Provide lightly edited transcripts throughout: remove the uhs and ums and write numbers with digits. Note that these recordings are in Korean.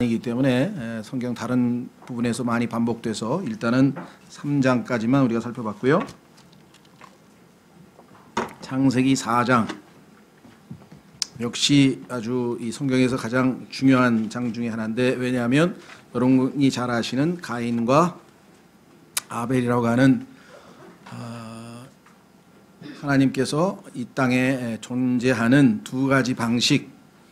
이기 때문에 성경 다른 부분에서 많이 반복돼서 일단은 3장까지만 우리가 살펴봤고요. 창세기 4장 역시 아주 이 성경에서 가장 중요한 장 중에 하나인데, 왜냐하면 여러분이 잘 아시는 가인과 아벨이라고 하는 하나님께서 이 땅에 존재하는 두 가지 방식,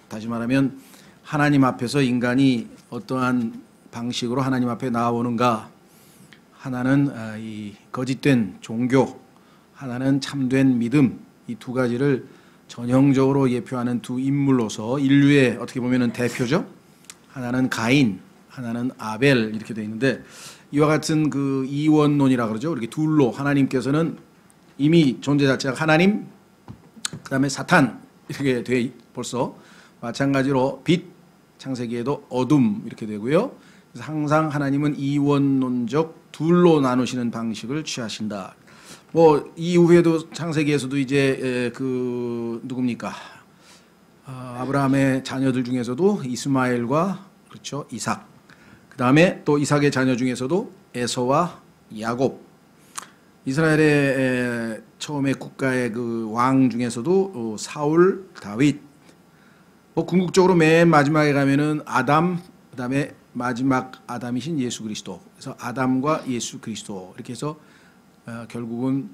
다시 말하면 하나님 앞에서 인간이 어떠한 방식으로 하나님 앞에 나아오는가, 하나는 이 거짓된 종교, 하나는 참된 믿음, 이 두 가지를 전형적으로 예표하는 두 인물로서 인류의 어떻게 보면 대표죠. 하나는 가인, 하나는 아벨, 이렇게 되어 있는데, 이와 같은 그 이원론이라 그러죠. 이렇게 둘로 하나님께서는 이미 존재 자체가 하나님, 그 다음에 사탄, 이렇게 돼 벌써 마찬가지로 빛, 창세기에도 어둠, 이렇게 되고요. 그래서 항상 하나님은 이원론적 둘로 나누시는 방식을 취하신다. 뭐 이후에도 창세기에서도 이제 그 누굽니까? 아브라함의 자녀들 중에서도 이스마엘과 그렇죠, 이삭. 그 다음에 또 이삭의 자녀 중에서도 에서와 야곱. 이스라엘의 처음에 국가의 그 왕 중에서도 사울, 다윗. 뭐 궁극적으로 맨 마지막에 가면은 아담, 그다음에 마지막 아담이신 예수 그리스도. 그래서 아담과 예수 그리스도 이렇게 해서 결국은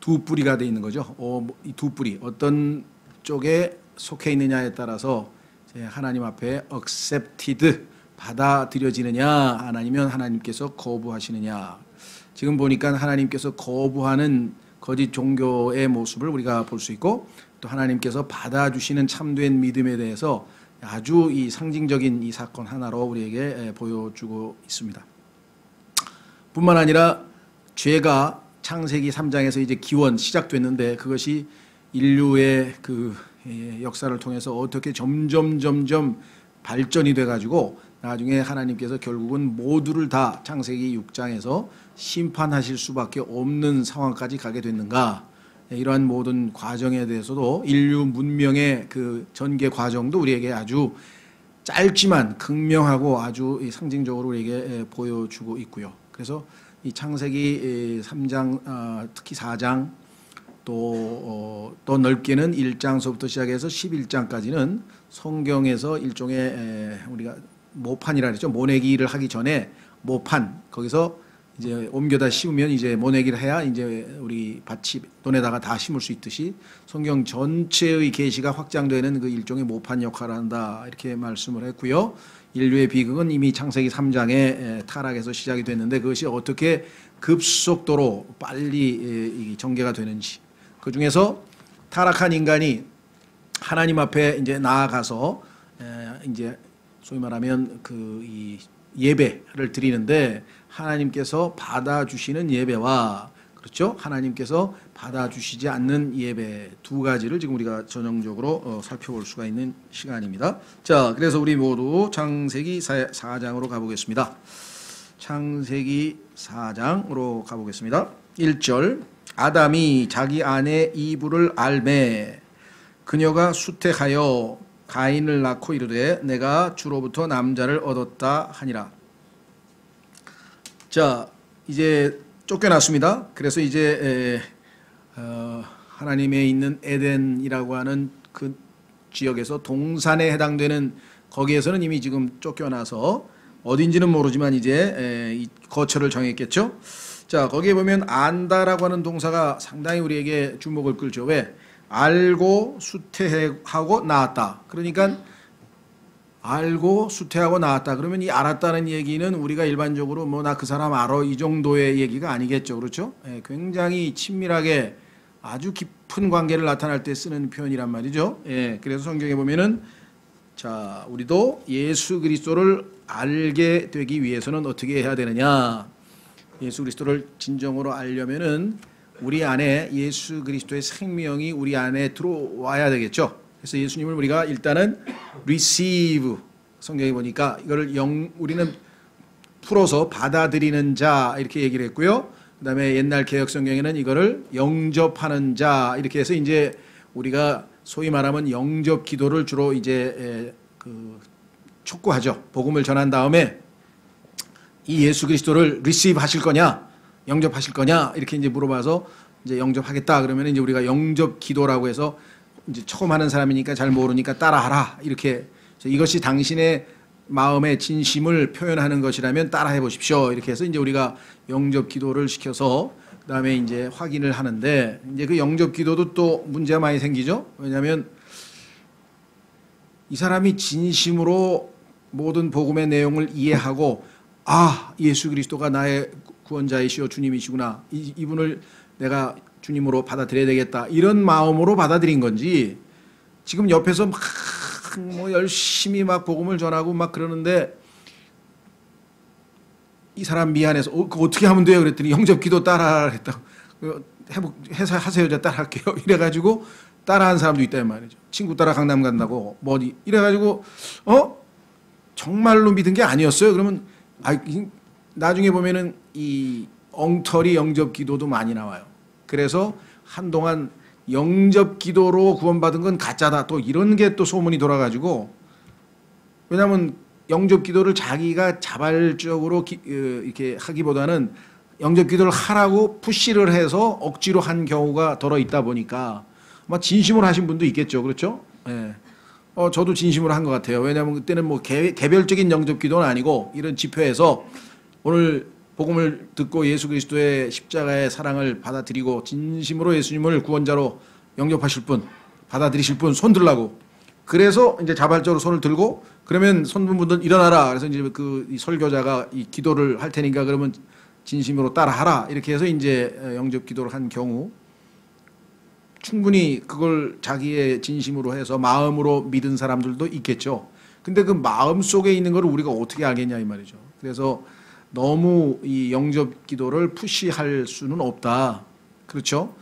두 뿌리가 돼 있는 거죠. 이 두 뿌리 어떤 쪽에 속해 있느냐에 따라서 하나님 앞에 accepted, 받아들여지느냐, 아니면 하나님께서 거부하시느냐. 지금 보니까 하나님께서 거부하는 거짓 종교의 모습을 우리가 볼 수 있고, 또 하나님께서 받아주시는 참된 믿음에 대해서 아주 이 상징적인 이 사건 하나로 우리에게 보여주고 있습니다. 뿐만 아니라 죄가 창세기 3장에서 이제 기원 시작됐는데, 그것이 인류의 그 역사를 통해서 어떻게 점점 발전이 돼가지고 나중에 하나님께서 결국은 모두를 다 창세기 6장에서 심판하실 수밖에 없는 상황까지 가게 됐는가. 이러한 모든 과정에 대해서도 인류 문명의 그 전개 과정도 우리에게 아주 짧지만 극명하고 아주 상징적으로 우리에게 보여주고 있고요. 그래서 이 창세기 3장, 특히 4장, 또 넓게는 1장서부터 시작해서 11장까지는 성경에서 일종의 우리가 모판이라 그랬죠. 모내기를 하기 전에 모판, 거기서 이제 옮겨다 심으면 이제 모내기를 해야 이제 우리 밭이 논에다가 다 심을 수 있듯이 성경 전체의 계시가 확장되는 그 일종의 모판 역할을 한다, 이렇게 말씀을 했고요. 인류의 비극은 이미 창세기 3장에 타락해서 시작이 됐는데, 그것이 어떻게 급속도로 빨리 전개가 되는지, 그 중에서 타락한 인간이 하나님 앞에 이제 나아가서 이제 소위 말하면 그 이 예배를 드리는데, 하나님께서 받아주시는 예배와 그렇죠, 하나님께서 받아주시지 않는 예배, 두 가지를 지금 우리가 전형적으로 살펴볼 수가 있는 시간입니다. 자, 그래서 우리 모두 창세기 4장으로 가보겠습니다. 창세기 4장으로 가보겠습니다. 1절, 아담이 자기 아내 이브를 알매 그녀가 수태하여 가인을 낳고 이르되 내가 주로부터 남자를 얻었다 하니라. 자, 이제 쫓겨났습니다. 그래서 이제 하나님의 있는 에덴이라고 하는 그 지역에서 동산에 해당되는 거기에서는 이미 지금 쫓겨나서 어딘지는 모르지만 이제 이 거처를 정했겠죠. 자, 거기에 보면 안다라고 하는 동사가 상당히 우리에게 주목을 끌죠. 왜? 알고 수태하고 낳았다. 그러니까 알고 수태하고 낳았다. 그러면 이 알았다는 얘기는 우리가 일반적으로 뭐 나 그 사람 알아, 이 정도의 얘기가 아니겠죠. 그렇죠? 굉장히 친밀하게 아주 깊은 관계를 나타날 때 쓰는 표현이란 말이죠. 그래서 성경에 보면은, 자, 우리도 예수 그리스도를 알게 되기 위해서는 어떻게 해야 되느냐. 예수 그리스도를 진정으로 알려면은 우리 안에 예수 그리스도의 생명이 우리 안에 들어와야 되겠죠. 그래서 예수님을 우리가 일단은 receive, 성경에 보니까 이거를 우리는 풀어서 받아들이는 자, 이렇게 얘기를 했고요. 그 다음에 옛날 개혁 성경에는 이거를 영접하는 자, 이렇게 해서 이제 우리가 소위 말하면 영접 기도를 주로 이제 촉구하죠. 복음을 전한 다음에 이 예수 그리스도를 리시브 하실 거냐, 영접하실 거냐 이렇게 이제 물어봐서 이제 영접하겠다 그러면 이제 우리가 영접 기도라고 해서 이제 처음 하는 사람이니까 잘 모르니까 따라하라 이렇게, 이것이 당신의 마음의 진심을 표현하는 것이라면 따라해 보십시오 이렇게 해서 이제 우리가 영접 기도를 시켜서 그다음에 이제 확인을 하는데, 이제 그 영접 기도도 또 문제가 많이 생기죠. 왜냐하면 이 사람이 진심으로 모든 복음의 내용을 이해하고 아, 예수 그리스도가 나의 구원자이시오 주님이시구나, 이분을 내가 주님으로 받아들여야 되겠다 이런 마음으로 받아들인 건지, 지금 옆에서 막 뭐 열심히 막 복음을 전하고 막 그러는데 이 사람 미안해서 그거 어떻게 하면 돼요? 그랬더니 영접 기도 따라 했다고. 해서 하세요. 제가 따라 할게요. 이래가지고 따라한 사람도 있다 이 말이죠. 친구 따라 강남 간다고 뭐 어디 이래가지고 정말로 믿은 게 아니었어요. 그러면 나중에 보면은 이 엉터리 영접 기도도 많이 나와요. 그래서 한동안 영접 기도로 구원받은 건 가짜다 또 이런 게 또 소문이 돌아가지고, 왜냐하면 영접 기도를 자기가 자발적으로 이렇게 하기보다는 영접 기도를 하라고 푸시를 해서 억지로 한 경우가 더러 있다 보니까 아마 진심으로 하신 분도 있겠죠. 그렇죠? 예. 저도 진심으로 한 것 같아요. 왜냐하면 그때는 뭐 개별적인 영접 기도는 아니고 이런 집회에서 오늘 복음을 듣고 예수 그리스도의 십자가의 사랑을 받아들이고 진심으로 예수님을 구원자로 영접하실 분, 받아들이실 분 손 들라고. 그래서 이제 자발적으로 손을 들고 그러면 손분들 일어나라. 그래서 이제 이 설교자가 이 기도를 할 테니까 그러면 진심으로 따라하라. 이렇게 해서 이제 영접 기도를 한 경우, 충분히 그걸 자기의 진심으로 해서 마음으로 믿은 사람들도 있겠죠. 근데 그 마음 속에 있는 걸 우리가 어떻게 알겠냐 이 말이죠. 그래서 너무 이 영접 기도를 푸시할 수는 없다. 그렇죠?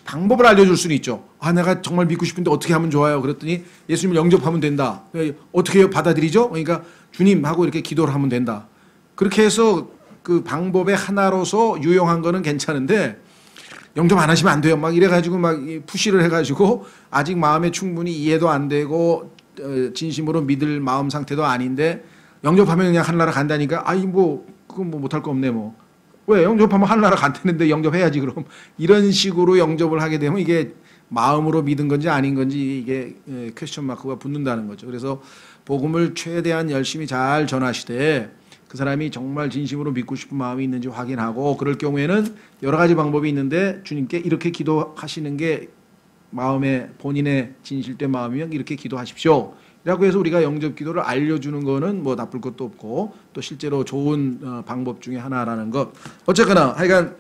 방법을 알려줄 수는 있죠. 내가 정말 믿고 싶은데 어떻게 하면 좋아요? 그랬더니 예수님을 영접하면 된다. 어떻게 받아들이죠? 그러니까 주님하고 이렇게 기도를 하면 된다. 그렇게 해서 그 방법의 하나로서 유용한 거는 괜찮은데 영접 안 하시면 안 돼요. 막 이래가지고 막 푸시를 해가지고 아직 마음에 충분히 이해도 안 되고 진심으로 믿을 마음 상태도 아닌데 영접하면 그냥 하늘나라 간다니까 그건 뭐 못할 거 없네 뭐. 왜 영접하면 하늘나라 간다는데 영접해야지 그럼. 이런 식으로 영접을 하게 되면 이게 마음으로 믿은 건지 아닌 건지 이게 퀘스천 마크가 붙는다는 거죠. 그래서 복음을 최대한 열심히 잘 전하시되 그 사람이 정말 진심으로 믿고 싶은 마음이 있는지 확인하고, 그럴 경우에는 여러 가지 방법이 있는데 주님께 이렇게 기도하시는 게 마음에 본인의 진실된 마음이면 이렇게 기도하십시오 라고 해서 우리가 영접 기도를 알려주는 거는 뭐 나쁠 것도 없고 또 실제로 좋은 방법 중에 하나라는 것. 어쨌거나 하여간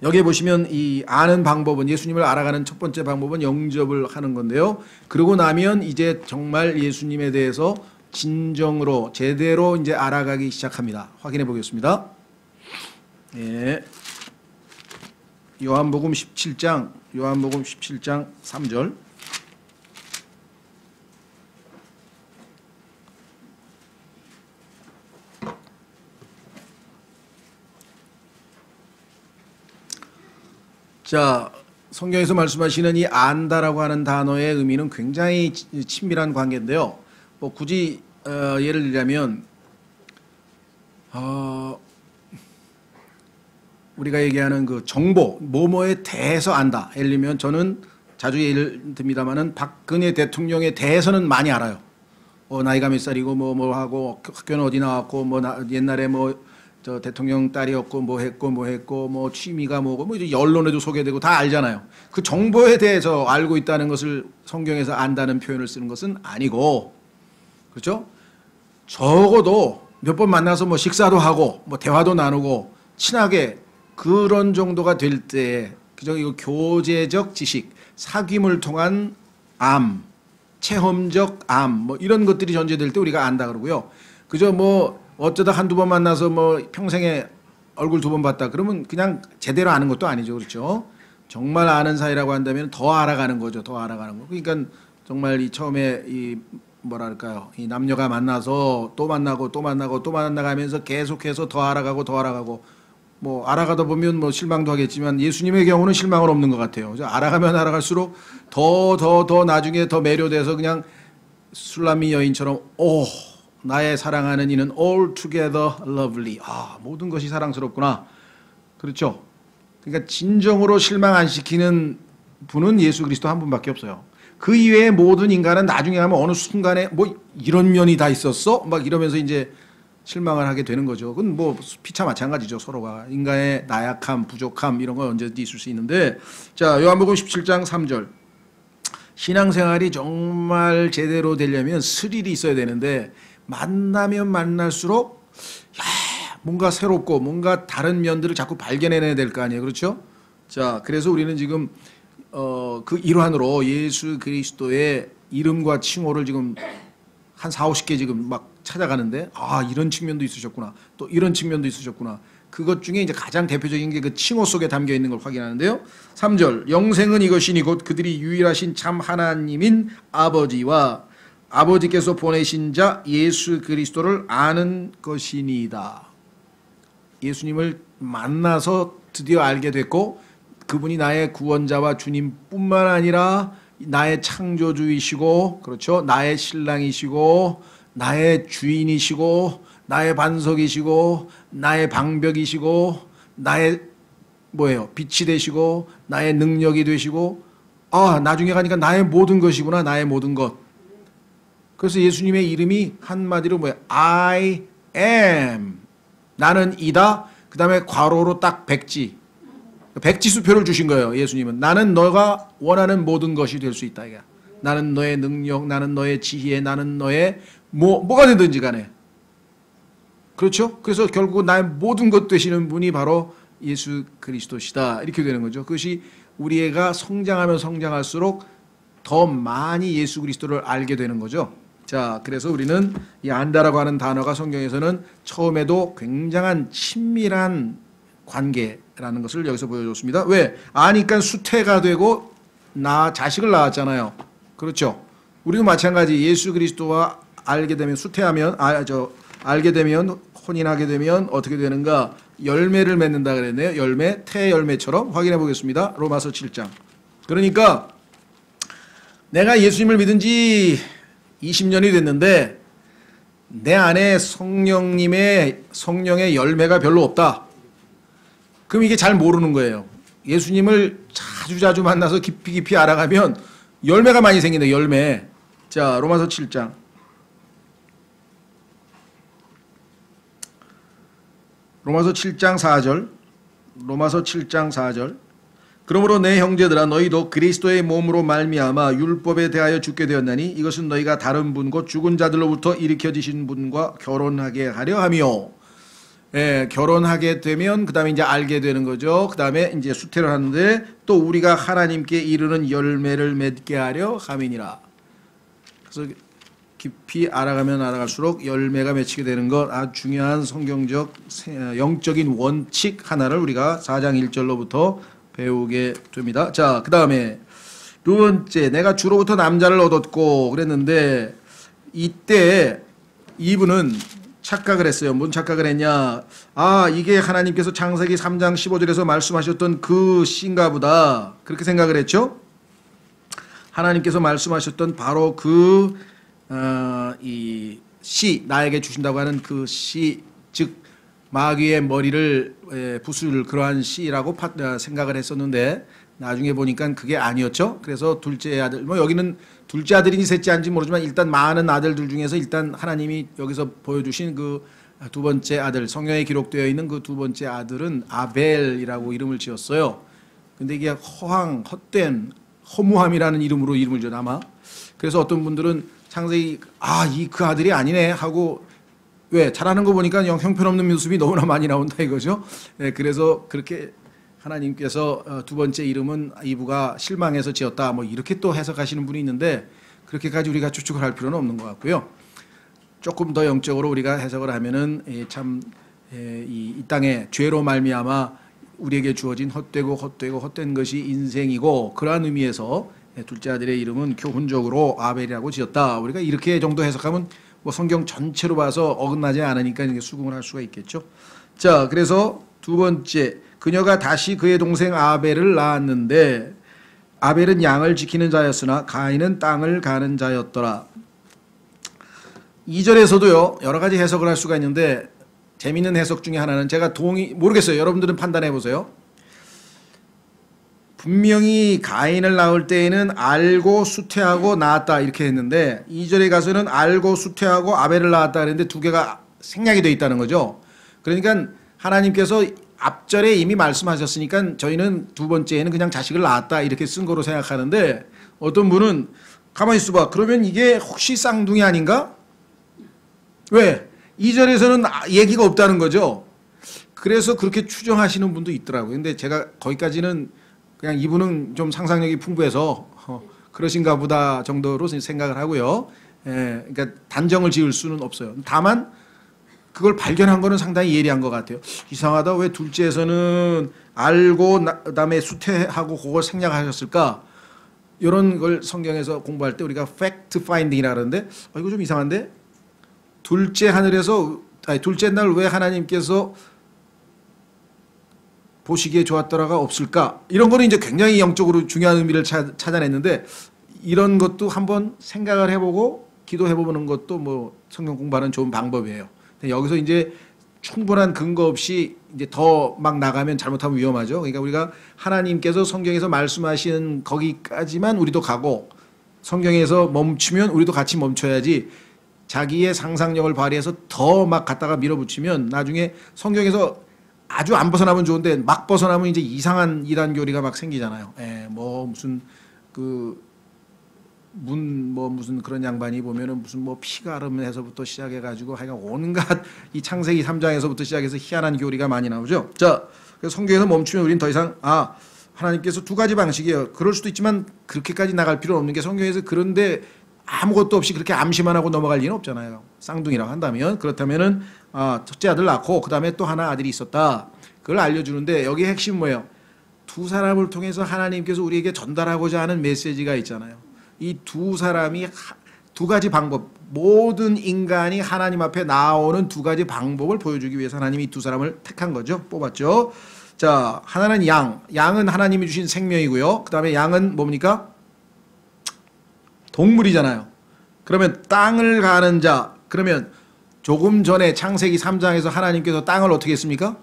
여기에 보시면 이 아는 방법은, 예수님을 알아가는 첫 번째 방법은 영접을 하는 건데요. 그러고 나면 이제 정말 예수님에 대해서 진정으로 제대로 이제 알아가기 시작합니다. 확인해 보겠습니다. 예. 요한복음 17장 3절. 자, 성경에서 말씀하시는 이 안다라고 하는 단어의 의미는 굉장히 친밀한 관계인데요. 뭐 굳이 예를 들자면 우리가 얘기하는 그 정보, 뭐뭐에 대해서 안다. 예를 들면 저는 자주 예를 듭니다만은 박근혜 대통령에 대해서는 많이 알아요. 나이가 몇 살이고 뭐 하고 학교는 어디 나왔고 옛날에 저 대통령 딸이었고 뭐 했고 뭐 취미가 뭐고 뭐 이제 언론에도 소개되고 다 알잖아요. 그 정보에 대해서 알고 있다는 것을 성경에서 안다는 표현을 쓰는 것은 아니고, 그렇죠? 적어도 몇 번 만나서 뭐 식사도 하고 뭐 대화도 나누고 친하게 그런 정도가 될 때, 그죠? 이거 교제적 지식, 사귐을 통한 체험적 뭐 이런 것들이 전제될 때 우리가 안다 그러고요. 그저 뭐 어쩌다 한두 번 만나서 뭐 평생에 얼굴 두 번 봤다 그러면 그냥 제대로 아는 것도 아니죠. 그렇죠? 정말 아는 사이라고 한다면 더 알아가는 거죠. 더 알아가는 거. 그러니까 정말 이 처음에 이 뭐랄까요, 이 남녀가 만나서 또 만나고 또 만나고 또 만나가면서 계속해서 더 알아가고 뭐 알아가다 보면 뭐 실망도 하겠지만 예수님의 경우는 실망은 없는 것 같아요. 알아가면 알아갈수록 더 나중에 더 매료돼서 그냥 술람미 여인처럼 오 나의 사랑하는 이는 altogether lovely. 모든 것이 사랑스럽구나. 그렇죠? 그러니까 진정으로 실망 안 시키는 분은 예수 그리스도 한 분밖에 없어요. 그 이외의 모든 인간은 나중에 가면 어느 순간에 뭐 이런 면이 다 있었어? 막 이러면서 이제 실망을 하게 되는 거죠. 그건 뭐 피차 마찬가지죠. 서로가 인간의 나약함, 부족함 이런 건 언제든지 있을 수 있는데, 자 요한복음 17장 3절 신앙생활이 정말 제대로 되려면 스릴이 있어야 되는데 만나면 만날수록 뭔가 새롭고 뭔가 다른 면들을 자꾸 발견해내야 될 거 아니에요. 그렇죠? 자 그래서 우리는 지금 그 일환으로 예수 그리스도의 이름과 칭호를 지금 한 4, 50개 지금 막 찾아가는데 이런 측면도 있으셨구나. 또 이런 측면도 있으셨구나. 그것 중에 이제 가장 대표적인 게 그 칭호 속에 담겨 있는 걸 확인하는데요. 3절 영생은 이것이니 곧 그들이 유일하신 참 하나님인 아버지와 아버지께서 보내신 자 예수 그리스도를 아는 것이니이다. 예수님을 만나서 드디어 알게 됐고 그분이 나의 구원자와 주님뿐만 아니라 나의 창조주이시고 그렇죠? 나의 신랑이시고 나의 주인이시고 나의 반석이시고 나의 방벽이시고 나의 빛이 되시고 나의 능력이 되시고 나중에 가니까 나의 모든 것이구나. 나의 모든 것. 그래서 예수님의 이름이 한마디로 I am. 나는 이다. 그 다음에 괄호로 딱 백지수표를 주신 거예요. 예수님은 나는 너가 원하는 모든 것이 될 수 있다. 나는 너의 능력, 나는 너의 지혜, 나는 너의 뭐가 되든지 간에. 그렇죠? 그래서 결국 나의 모든 것 되시는 분이 바로 예수 그리스도시다. 이렇게 되는 거죠. 그것이 우리가 성장하면 성장할수록 더 많이 예수 그리스도를 알게 되는 거죠. 자, 그래서 우리는 이 안다라고 하는 단어가 성경에서는 처음에도 굉장한 친밀한 관계라는 것을 여기서 보여줬습니다. 왜? 아니까 수태가 되고 자식을 낳았잖아요. 그렇죠? 우리도 마찬가지. 예수 그리스도와 알게 되면 수태하면 알게 되면 혼인하게 되면 어떻게 되는가? 열매를 맺는다 그랬네요. 열매, 태 열매처럼 확인해 보겠습니다. 로마서 7장. 그러니까 내가 예수님을 믿은 지 20년이 됐는데 내 안에 성령의 열매가 별로 없다. 그럼 이게 잘 모르는 거예요. 예수님을 자주 만나서 깊이 알아가면 열매가 많이 생긴다. 열매. 자, 로마서 7장. 로마서 7장 4절. 로마서 7장 4절. 그러므로 내 형제들아 너희도 그리스도의 몸으로 말미암아 율법에 대하여 죽게 되었나니 이것은 너희가 다른 분 곧 죽은 자들로부터 일으켜지신 분과 결혼하게 하려 함이요. 결혼하게 되면 그 다음에 이제 알게 되는 거죠. 그 다음에 이제 수태를 하는데 또 우리가 하나님께 이르는 열매를 맺게 하려 함이니라. 그래서 깊이 알아가면 알아갈수록 열매가 맺히게 되는 것 아주 중요한 성경적 영적인 원칙 하나를 우리가 4장 1절로부터 배우게 됩니다. 자, 그 다음에 두 번째 내가 주로부터 남자를 얻었고 그랬는데 이때 이분은 착각을 했어요. 뭔 착각을 했냐? 이게 하나님께서 창세기 3장 15절에서 말씀하셨던 그 씨인가 보다. 그렇게 생각을 했죠. 하나님께서 말씀하셨던 바로 이 씨, 나에게 주신다고 하는 그 씨, 즉 마귀의 머리를 부술 그러한 씨라고 생각을 했었는데 나중에 보니까 그게 아니었죠. 그래서 둘째 아들, 여기는 둘째 아들인지 셋째 아들인지 모르지만 일단 많은 아들들 중에서 일단 하나님이 여기서 보여주신 그 두 번째 아들, 성경에 기록되어 있는 그 두 번째 아들은 아벨이라고 이름을 지었어요. 근데 이게 헛된 허무함이라는 이름으로 이름을 지어 아마. 그래서 어떤 분들은 창세기 그 아들이 아니네 하고 왜? 잘하는 거 보니까 형편없는 모습이 너무나 많이 나온다 이거죠. 그래서 그렇게 하나님께서 두 번째 이름은 이브가 실망해서 지었다 이렇게 또 해석하시는 분이 있는데 그렇게까지 우리가 추측을 할 필요는 없는 것 같고요. 조금 더 영적으로 우리가 해석을 하면은 이 땅에 죄로 말미암아 우리에게 주어진 헛된 것이 인생이고 그러한 의미에서 둘째 아들의 이름은 교훈적으로 아벨이라고 지었다. 우리가 이렇게 정도 해석하면 성경 전체로 봐서 어긋나지 않으니까 이게 수긍을 할 수가 있겠죠. 자, 그래서 두 번째 그녀가 다시 그의 동생 아벨을 낳았는데 아벨은 양을 지키는 자였으나 가인은 땅을 가는 자였더라. 2절에서도요 여러 가지 해석을 할 수가 있는데 재미있는 해석 중에 하나는 제가 모르겠어요. 여러분들은 판단해 보세요. 분명히 가인을 낳을 때에는 알고 수태하고 낳았다 이렇게 했는데 2절에 가서는 알고 수태하고 아벨을 낳았다 그랬는데 두 개가 생략이 되어 있다는 거죠. 그러니까 하나님께서 앞절에 이미 말씀하셨으니까 저희는 두 번째에는 그냥 자식을 낳았다 이렇게 쓴 거로 생각하는데 어떤 분은 가만히 있어봐. 그러면 이게 혹시 쌍둥이 아닌가? 왜? 2절에서는 얘기가 없다는 거죠. 그래서 그렇게 추정하시는 분도 있더라고요. 근데 제가 거기까지는 그냥 이분은 좀 상상력이 풍부해서 그러신가 보다 정도로 생각을 하고요. 그러니까 단정을 지을 수는 없어요. 다만 그걸 발견한 거는 상당히 예리한 것 같아요. 이상하다. 왜 둘째에서는 알고 그다음에 수태하고 그걸 생략하셨을까? 이런 걸 성경에서 공부할 때 우리가 팩트 파인딩이라 그러는데 이거 좀 이상한데? 둘째 날 왜 하나님께서 보시기에 좋았더라가 없을까? 이런 거는 이제 굉장히 영적으로 중요한 의미를 찾아냈는데 이런 것도 한번 생각을 해보고 기도해보는 것도 뭐 성경 공부하는 좋은 방법이에요. 여기서 이제 충분한 근거 없이 이제 더 막 나가면 잘못하면 위험하죠. 그러니까 우리가 하나님께서 성경에서 말씀하신 거기까지만 우리도 가고 성경에서 멈추면 우리도 같이 멈춰야지 자기의 상상력을 발휘해서 더 막 갖다가 밀어붙이면 나중에 성경에서 아주 안 벗어나면 좋은데 막 벗어나면 이제 이상한 이단 교리가 막 생기잖아요. 뭐 무슨 무슨 그런 양반이 보면은 무슨 뭐 피가름에서부터 시작해가지고 하여간 온갖 이 창세기 3장에서부터 시작해서 희한한 교리가 많이 나오죠. 자, 그래서 성경에서 멈추면 우리는 더 이상 하나님께서 두 가지 방식이에요. 그럴 수도 있지만 그렇게까지 나갈 필요는 없는 게 성경에서 그런데 아무것도 없이 그렇게 암시만 하고 넘어갈 리는 없잖아요. 쌍둥이라고 한다면 그렇다면은 첫째 아들 낳고 그 다음에 또 하나 아들이 있었다. 그걸 알려주는데 여기 핵심 뭐예요? 두 사람을 통해서 하나님께서 우리에게 전달하고자 하는 메시지가 있잖아요. 이 두 사람이 두 가지 방법, 모든 인간이 하나님 앞에 나오는 두 가지 방법을 보여주기 위해서 하나님이 두 사람을 택한 거죠. 뽑았죠. 자, 하나는 양은 하나님이 주신 생명이고요. 그 다음에 양은 뭡니까? 동물이잖아요. 그러면 땅을 가는 자, 그러면 조금 전에 창세기 3장에서 하나님께서 땅을 어떻게 했습니까?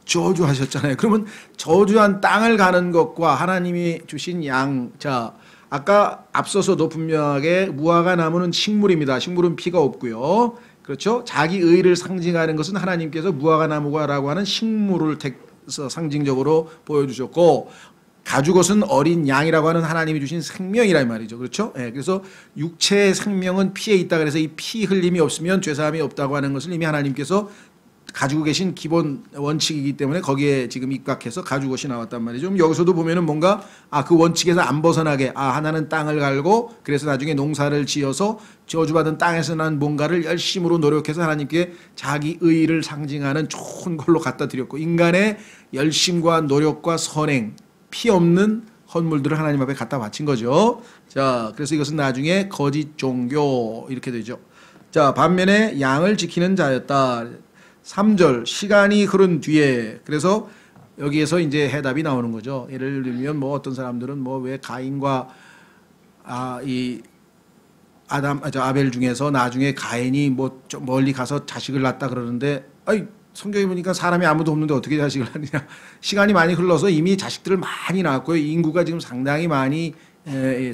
저주하셨잖아요. 그러면 저주한 땅을 가는 것과 하나님이 주신 양, 자, 아까 앞서서도 분명하게 무화과 나무는 식물입니다. 식물은 피가 없고요. 그렇죠? 자기 의를 상징하는 것은 하나님께서 무화과 나무라고 하는 식물을 택해서 상징적으로 보여주셨고 가죽옷은 어린 양이라고 하는 하나님이 주신 생명이란 말이죠. 그렇죠? 그래서 육체의 생명은 피에 있다 그래서 이 피 흘림이 없으면 죄사함이 없다고 하는 것을 이미 하나님께서 가지고 계신 기본 원칙이기 때문에 거기에 지금 입각해서 가죽옷이 나왔단 말이죠. 여기서도 보면은 뭔가 그 원칙에서 안 벗어나게 하나는 땅을 갈고 그래서 나중에 농사를 지어서 저주받은 땅에서 난 뭔가를 열심으로 노력해서 하나님께 자기 의를 상징하는 좋은 걸로 갖다 드렸고 인간의 열심과 노력과 선행 피 없는 헌물들을 하나님 앞에 갖다 바친 거죠. 자, 그래서 이것은 나중에 거짓 종교 이렇게 되죠. 자, 반면에 양을 지키는 자였다. 3절 시간이 흐른 뒤에 그래서 여기에서 이제 해답이 나오는 거죠. 예를 들면 뭐 어떤 사람들은 뭐 왜 가인과 이 아벨 중에서 나중에 가인이 뭐 좀 멀리 가서 자식을 낳았다 그러는데 성경에 보니까 사람이 아무도 없는데 어떻게 자식을 낳느냐. 시간이 많이 흘러서 이미 자식들을 많이 낳았고요. 인구가 지금 상당히 많이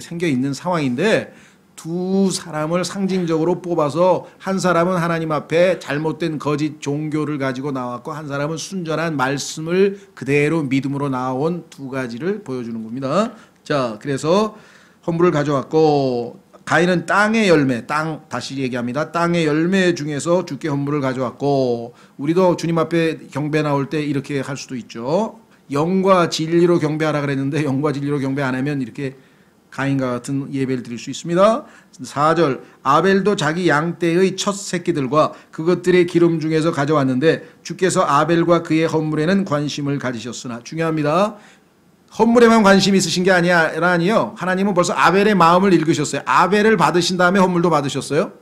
생겨 있는 상황인데 두 사람을 상징적으로 뽑아서 한 사람은 하나님 앞에 잘못된 거짓 종교를 가지고 나왔고 한 사람은 순전한 말씀을 그대로 믿음으로 나온 두 가지를 보여주는 겁니다. 자, 그래서 헌물을 가져왔고 가인은 땅의 열매, 다시 얘기합니다. 땅의 열매 중에서 주께 헌물을 가져왔고 우리도 주님 앞에 경배 나올 때 이렇게 할 수도 있죠. 영과 진리로 경배하라 그랬는데 영과 진리로 경배 안 하면 이렇게 가인과 같은 예배를 드릴 수 있습니다. 4절 아벨도 자기 양떼의 첫 새끼들과 그것들의 기름 중에서 가져왔는데 주께서 아벨과 그의 헌물에는 관심을 가지셨으나 중요합니다. 헌물에만 관심이 있으신 게 아니요. 하나님은 벌써 아벨의 마음을 읽으셨어요. 아벨을 받으신 다음에 헌물도 받으셨어요.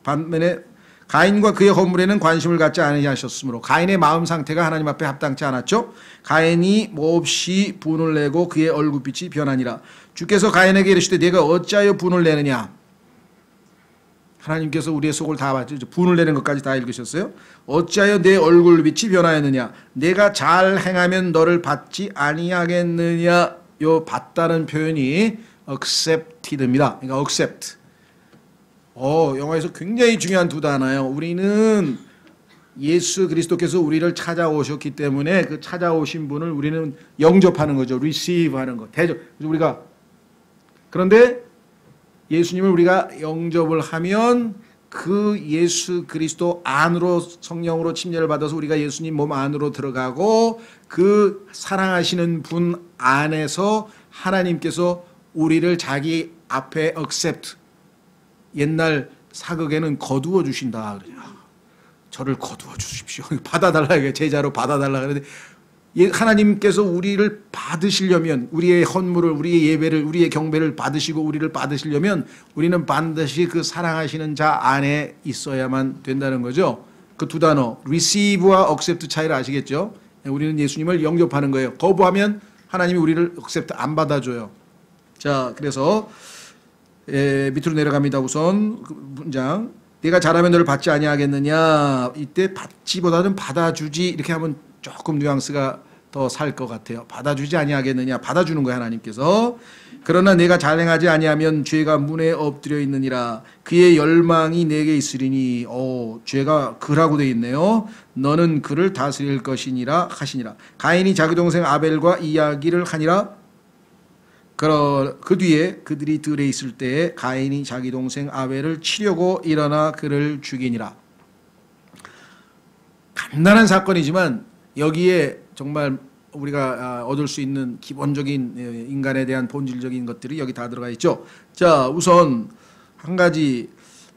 반면에 가인과 그의 헌물에는 관심을 갖지 아니하셨으므로 가인의 마음 상태가 하나님 앞에 합당치 않았죠. 가인이 몹시 분을 내고 그의 얼굴빛이 변하니라. 주께서 가인에게 이르시되 네가 어찌하여 분을 내느냐. 하나님께서 우리의 속을 다 봤죠. 분을 내는 것까지 다 읽으셨어요. 어찌하여 내 얼굴빛이 변하였느냐. 내가 잘 행하면 너를 받지 아니하겠느냐. 요 받다는 표현이 accepted입니다. 그러니까 accept. 영어에서 굉장히 중요한 두 단어예요. 우리는 예수 그리스도께서 우리를 찾아오셨기 때문에 그 찾아오신 분을 우리는 영접하는 거죠. receive 하는 거. 대접. 우리가 그런데 예수님을 우리가 영접을 하면 그 예수 그리스도 안으로 성령으로 침례를 받아서 우리가 예수님 몸 안으로 들어가고 그 사랑하시는 분 안에서 하나님께서 우리를 자기 앞에 accept, 옛날 사극에는 거두어 주신다 그래요. 저를 거두어 주십시오. 받아달라, 제자로 받아달라 그러는데 하나님께서 우리를 받으시려면, 우리의 헌물을, 우리의 예배를, 우리의 경배를 받으시고 우리를 받으시려면 우리는 반드시 그 사랑하시는 자 안에 있어야만 된다는 거죠. 그 두 단어 receive와 accept 차이를 아시겠죠? 우리는 예수님을 영접하는 거예요. 거부하면 하나님이 우리를 accept 안 받아줘요. 자, 그래서 밑으로 내려갑니다. 우선 그 문장, 내가 잘하면 너를 받지 아니하겠느냐. 이때 받지보다는 받아주지 이렇게 하면 조금 뉘앙스가 더 살 것 같아요. 받아주지 아니하겠느냐. 받아주는 거야 하나님께서. 그러나 내가 잘 행하지 아니하면 죄가 문에 엎드려 있느니라. 그의 열망이 내게 있으리니. 죄가 그라고 돼 있네요. 너는 그를 다스릴 것이니라 하시니라. 가인이 자기 동생 아벨과 이야기를 하니라. 그 뒤에 그들이 들에 있을 때에 가인이 자기 동생 아벨을 치려고 일어나 그를 죽이니라. 간단한 사건이지만 여기에 정말 우리가 얻을 수 있는 기본적인 인간에 대한 본질적인 것들이 여기 다 들어가 있죠. 자, 우선 한 가지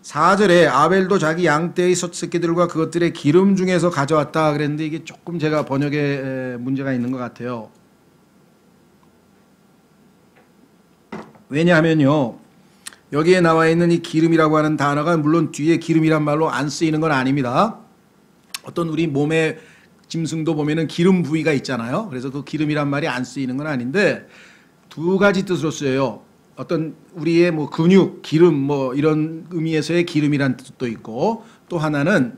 4절에 아벨도 자기 양떼의 숫새끼들과 그것들의 기름 중에서 가져왔다 그랬는데 이게 조금 제가 번역에 문제가 있는 것 같아요. 왜냐하면요, 여기에 나와 있는 이 기름이라고 하는 단어가 물론 뒤에 기름이란 말로 안 쓰이는 건 아닙니다. 어떤 우리 몸의 짐승도 보면은 기름 부위가 있잖아요. 그래서 그 기름이란 말이 안 쓰이는 건 아닌데 두 가지 뜻으로 쓰여요. 어떤 우리의 뭐 근육, 기름 뭐 이런 의미에서의 기름이란 뜻도 있고, 또 하나는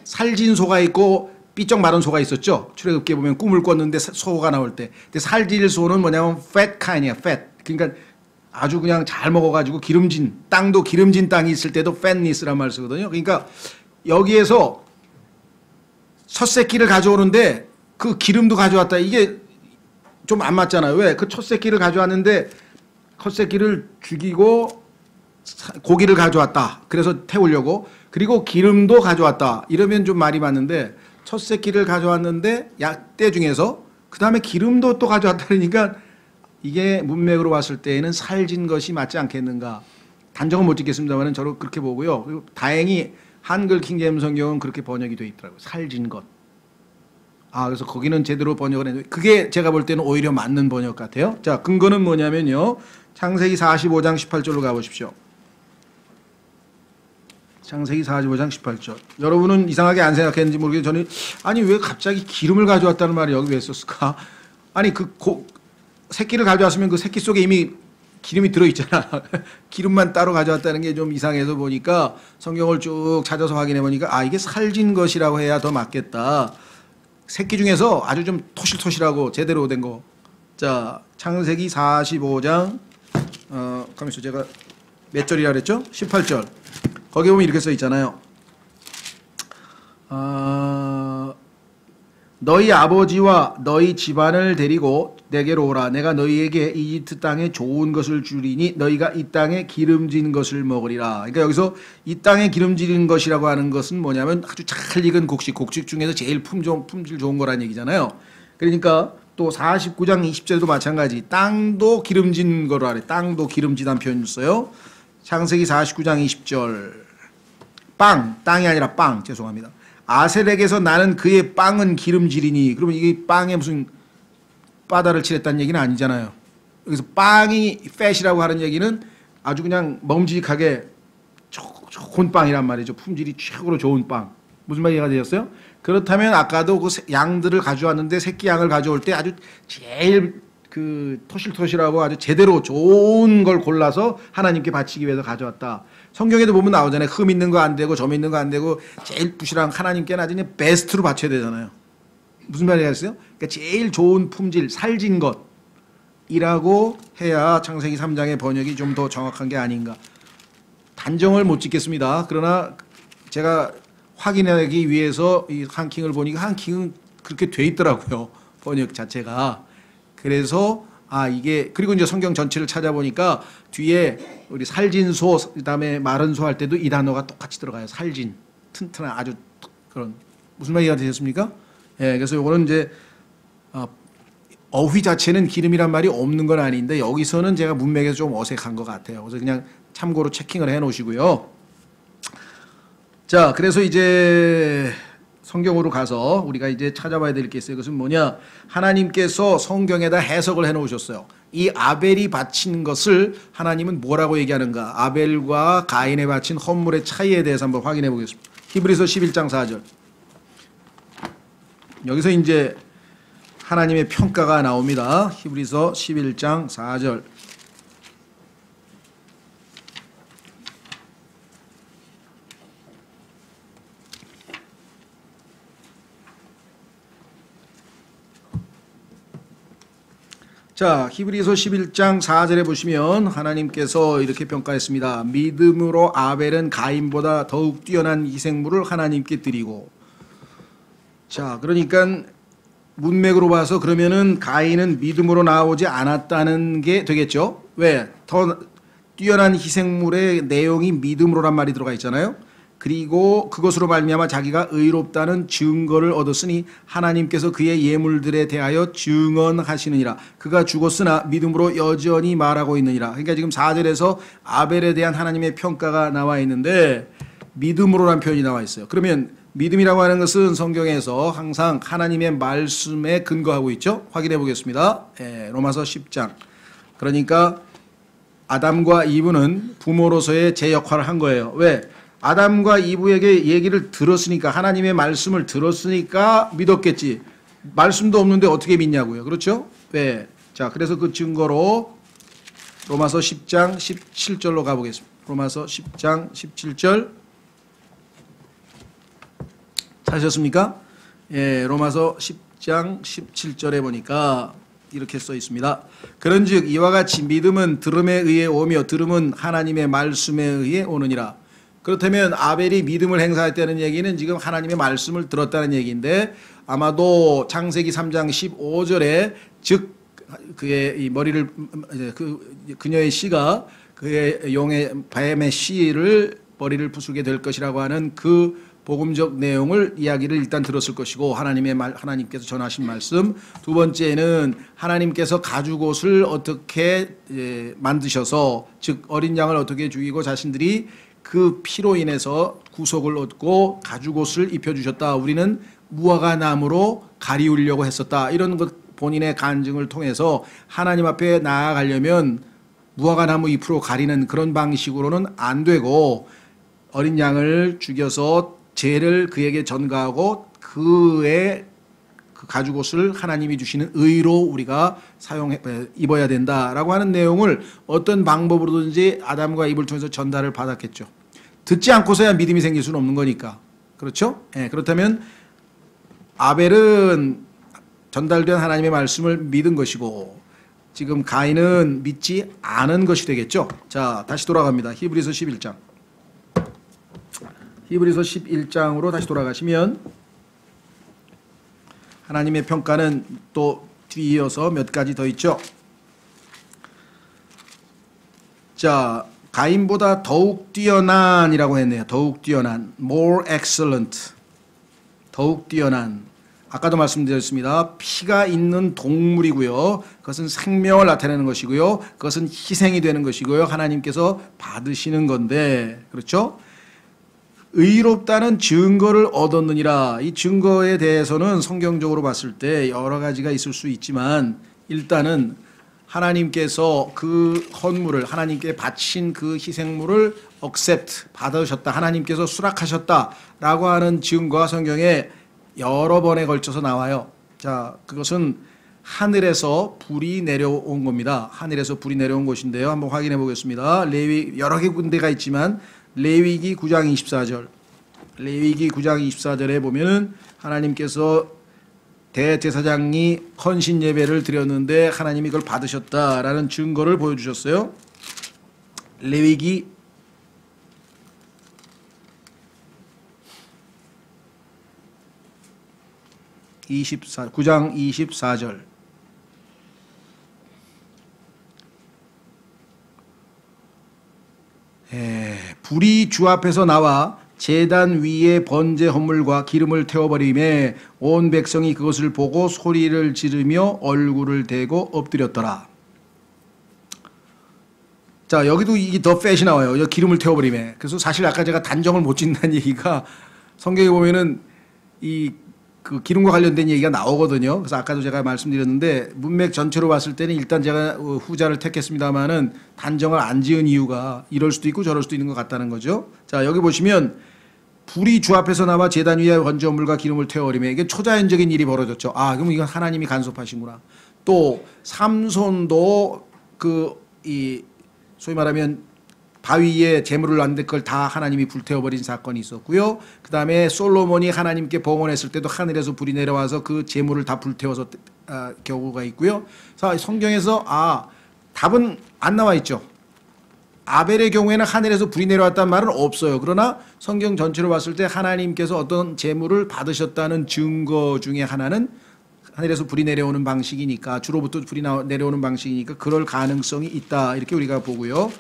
살진 소가 있고 삐쩍 마른 소가 있었죠. 출애굽기에 보면 꿈을 꿨는데 소가 나올 때. 근데 살질 소는 뭐냐면 fat kind이야, fat. 그러니까 아주 그냥 잘 먹어가지고 기름진, 땅도 기름진 땅이 있을 때도 fatness란 말 쓰거든요. 그러니까 여기에서 첫 새끼를 가져오는데 그 기름도 가져왔다. 이게 좀 안 맞잖아요. 왜? 그 첫 새끼를 가져왔는데 첫 새끼를 죽이고 고기를 가져왔다. 그래서 태우려고. 그리고 기름도 가져왔다. 이러면 좀 말이 맞는데 첫 새끼를 가져왔는데 약대 중에서 그 다음에 기름도 또 가져왔다 그러니까 이게 문맥으로 봤을 때에는 살진 것이 맞지 않겠는가. 단정은 못 짓겠습니다만 저도 그렇게 보고요. 그리고 다행히 한글 킹제임스 성경은 그렇게 번역이 돼 있더라고요. 살진 것. 그래서 거기는 제대로 번역을 했는데 그게 제가 볼 때는 오히려 맞는 번역 같아요. 자, 근거는 뭐냐면요. 창세기 45장 18절로 가보십시오. 창세기 45장 18절. 여러분은 이상하게 안 생각했는지 모르겠는데 저는 아니 왜 갑자기 기름을 가져왔다는 말이 여기 왜 썼을까? 아니 새끼를 가져왔으면 그 새끼 속에 이미 기름이 들어있잖아. 기름만 따로 가져왔다는 게 좀 이상해서 보니까 성경을 쭉 찾아서 확인해 보니까 이게 살진 것이라고 해야 더 맞겠다. 새끼 중에서 아주 좀 토실토실하고 제대로 된 거. 자, 창세기 45장 가면서 제가 몇 절이라 그랬죠? 18절. 거기 보면 이렇게 써 있잖아요. 너희 아버지와 너희 집안을 데리고 내게로 오라. 내가 너희에게 이집트 땅에 좋은 것을 주리니 너희가 이 땅에 기름진 것을 먹으리라. 그러니까 여기서 이 땅에 기름진 것이라고 하는 것은 뭐냐면 아주 잘 익은 곡식 중에서 제일 품질 좋은 거란 얘기잖아요. 그러니까 또 49장 20절도 마찬가지. 땅도 기름진 거로 하래. 땅도 기름지다는 표현을 써요. 창세기 49장 20절. 땅이 아니라 빵. 죄송합니다. 아셀에게서 나는 그의 빵은 기름지리니. 그러면 이게 빵에 무슨 바다를 칠했다는 얘기는 아니잖아요. 그래서 빵이 fat이라고 하는 얘기는 아주 그냥 멈직하게 좋은 빵이란 말이죠. 품질이 최고로 좋은 빵. 무슨 말이 이해가 되셨어요? 그렇다면 아까도 그 양들을 가져왔는데 새끼 양을 가져올 때 아주 제일 그 토실토실하고 아주 제대로 좋은 걸 골라서 하나님께 바치기 위해서 가져왔다. 성경에도 보면 나오잖아요. 흠 있는 거 안 되고 점 있는 거 안 되고 제일 부실한 하나님께 나중에 베스트로 바쳐야 되잖아요. 무슨 말이겠어요? 그러니까 제일 좋은 품질, 살진 것이라고 해야 창세기 3장의 번역이 좀 더 정확한 게 아닌가. 단정을 못 짓겠습니다. 그러나 제가 확인하기 위해서 이 한킹을 보니까 한킹은 그렇게 돼 있더라고요. 번역 자체가. 그래서 이게 그리고 이제 성경 전체를 찾아보니까 뒤에 우리 살진소 그다음에 마른 소 할 때도 이 단어가 똑같이 들어가요. 살진, 튼튼한 아주 그런 무슨 말이 되셨습니까? 예, 그래서 요거는 이제 어휘 자체는 기름이란 말이 없는 건 아닌데 여기서는 제가 문맥에서 좀 어색한 것 같아요. 그래서 그냥 참고로 체킹을 해 놓으시고요. 자, 그래서 이제 성경으로 가서 우리가 이제 찾아봐야 될 게 있어요. 그것은 뭐냐? 하나님께서 성경에다 해석을 해 놓으셨어요. 이 아벨이 바친 것을 하나님은 뭐라고 얘기하는가? 아벨과 가인에 바친 헌물의 차이에 대해서 한번 확인해 보겠습니다. 히브리서 11장 4절. 여기서 이제 하나님의 평가가 나옵니다. 히브리서 11장 4절. 자, 히브리서 11장 4절에 보시면 하나님께서 이렇게 평가했습니다. 믿음으로 아벨은 가인보다 더욱 뛰어난 희생물을 하나님께 드리고. 자, 그러니까 문맥으로 봐서 그러면은 가인은 믿음으로 나오지 않았다는 게 되겠죠. 왜? 더 뛰어난 희생물의 내용이 믿음으로란 말이 들어가 있잖아요. 그리고 그것으로 말미암아 자기가 의롭다는 증거를 얻었으니 하나님께서 그의 예물들에 대하여 증언하시느니라. 그가 죽었으나 믿음으로 여전히 말하고 있느니라. 그러니까 지금 4절에서 아벨에 대한 하나님의 평가가 나와 있는데 믿음으로란 표현이 나와 있어요. 그러면 믿음이라고 하는 것은 성경에서 항상 하나님의 말씀에 근거하고 있죠. 확인해 보겠습니다. 로마서 10장. 그러니까 아담과 이브는 부모로서의 제 역할을 한 거예요. 왜? 아담과 이브에게 얘기를 들었으니까, 하나님의 말씀을 들었으니까 믿었겠지. 말씀도 없는데 어떻게 믿냐고요. 그렇죠? 네. 자, 그래서 그 증거로 로마서 10장 17절로 가보겠습니다. 로마서 10장 17절 찾으셨습니까? 예, 로마서 10장 17절에 보니까 이렇게 써 있습니다. 그런즉 이와 같이 믿음은 들음에 의해 오며 들음은 하나님의 말씀에 의해 오느니라. 그렇다면 아벨이 믿음을 행사했다는 얘기는 지금 하나님의 말씀을 들었다는 얘기인데, 아마도 창세기 3장 15절에 즉 그의 이 머리를 그녀의 씨가 그의 용의 뱀의 씨를 머리를 부수게 될 것이라고 하는 그 복음적 내용을 이야기를 일단 들었을 것이고, 하나님께서 전하신 말씀. 두 번째는 하나님께서 가죽옷을 어떻게 만드셔서, 즉 어린 양을 어떻게 죽이고 자신들이 그 피로 인해서 구속을 얻고 가죽옷을 입혀주셨다. 우리는 무화과 나무로 가리우려고 했었다. 이런 것 본인의 간증을 통해서 하나님 앞에 나아가려면 무화과 나무 잎으로 가리는 그런 방식으로는 안 되고, 어린 양을 죽여서 죄를 그에게 전가하고 그의 그 가죽옷을 하나님이 주시는 의로 우리가 입어야 된다라고 하는 내용을 어떤 방법으로든지 아담과 이브를 통해서 전달을 받았겠죠. 듣지 않고서야 믿음이 생길 수는 없는 거니까. 그렇죠? 예, 그렇다면 아벨은 전달된 하나님의 말씀을 믿은 것이고, 지금 가인은 믿지 않은 것이 되겠죠. 자, 다시 돌아갑니다. 히브리서 11장. 히브리서 11장으로 다시 돌아가시면 하나님의 평가는 또 뒤이어서 몇 가지 더 있죠. 자, 가인보다 더욱 뛰어난이라고 했네요. 더욱 뛰어난, more excellent, 더욱 뛰어난. 아까도 말씀드렸습니다. 피가 있는 동물이고요. 그것은 생명을 나타내는 것이고요. 그것은 희생이 되는 것이고요. 하나님께서 받으시는 건데, 그렇죠? 의롭다는 증거를 얻었느니라. 이 증거에 대해서는 성경적으로 봤을 때 여러 가지가 있을 수 있지만, 일단은 하나님께서 그 헌물을, 하나님께 바친 그 희생물을 accept, 받으셨다, 하나님께서 수락하셨다라고 하는 증거가 성경에 여러 번에 걸쳐서 나와요. 자, 그것은 하늘에서 불이 내려온 겁니다. 하늘에서 불이 내려온 것인데요. 한번 확인해 보겠습니다. 레위 여러 개 군데가 있지만 레위기 9장 24절. 레위기 9장 24절에 보면은 하나님께서 대제사장이 헌신 예배를 드렸는데 하나님이 그걸 받으셨다라는 증거를 보여주셨어요. 레위기 9장 24절. 불이 주 앞에서 나와 제단 위에 번제 헌물과 기름을 태워버리매 온 백성이 그것을 보고 소리를 지르며 얼굴을 대고 엎드렸더라. 자, 여기도 이게 더 팻이 나와요. 여기 기름을 태워버리매. 그래서 사실 아까 제가 단정을 못 짓는다는 얘기가 성경에 보면은 그 기름과 관련된 얘기가 나오거든요. 그래서 아까도 제가 말씀드렸는데 문맥 전체로 봤을 때는 일단 제가 후자를 택했습니다만은 단정을 안 지은 이유가 이럴 수도 있고 저럴 수도 있는 것 같다는 거죠. 자, 여기 보시면 불이 주 앞에서 나와 제단 위에 번제물과 기름을 태워버리며 이게 초자연적인 일이 벌어졌죠. 아, 그럼 이건 하나님이 간섭하신구나. 또 삼손도 소위 말하면 바위에 재물을 놨는데 그걸 다 하나님이 불태워버린 사건이 있었고요. 그 다음에 솔로몬이 하나님께 봉헌했을 때도 하늘에서 불이 내려와서 그 재물을 다 불태워서 경우가 있고요. 성경에서 답은 안 나와 있죠. 아벨의 경우에는 하늘에서 불이 내려왔다는 말은 없어요. 그러나 성경 전체로 봤을 때 하나님께서 어떤 재물을 받으셨다는 증거 중에 하나는 하늘에서 불이 내려오는 방식이니까, 주로부터 불이 내려오는 방식이니까 그럴 가능성이 있다, 이렇게 우리가 보고요.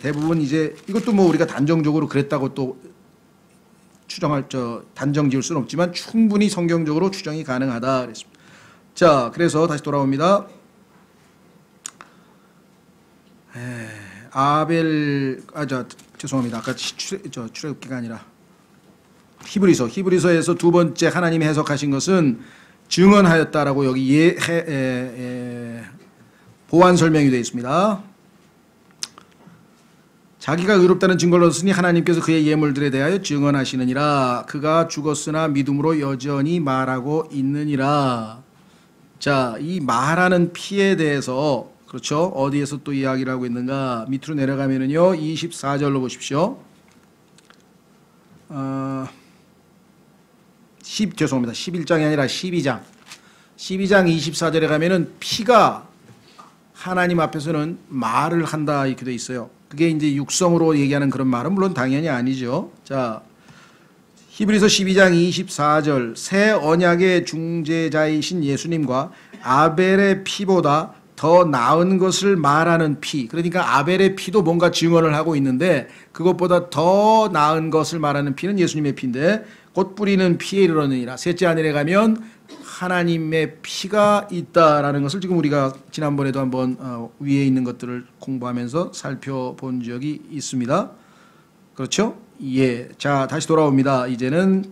대부분 이제 이것도 뭐 우리가 단정적으로 그랬다고 또 단정 지을 수는 없지만 충분히 성경적으로 추정이 가능하다 그랬습니다. 자, 그래서 다시 돌아옵니다. 죄송합니다. 아까 출애굽기가 아니라 히브리서에서 두 번째 하나님이 해석하신 것은 증언하였다라고 여기 보완 설명이 되어 있습니다. 자기가 의롭다는 증거를 얻었으니 하나님께서 그의 예물들에 대하여 증언하시느니라. 그가 죽었으나 믿음으로 여전히 말하고 있느니라. 자, 이 말하는 피에 대해서, 그렇죠, 어디에서 또 이야기를 하고 있는가? 밑으로 내려가면은요 24절로 보십시오. 11장이 아니라 12장 24절에 가면은 피가 하나님 앞에서는 말을 한다 이렇게 돼 있어요. 그게 이제 육성으로 얘기하는 그런 말은 물론 당연히 아니죠. 자, 히브리서 12장 24절, 새 언약의 중재자이신 예수님과 아벨의 피보다 더 나은 것을 말하는 피. 그러니까 아벨의 피도 뭔가 증언을 하고 있는데 그것보다 더 나은 것을 말하는 피는 예수님의 피인데 곧 뿌리는 피에 이르러느니라. 셋째 하늘에 가면 하나님의 피가 있다라는 것을 지금 우리가 지난번에도 한번 위에 있는 것들을 공부하면서 살펴본 적이 있습니다. 그렇죠? 예. 자, 다시 돌아옵니다. 이제는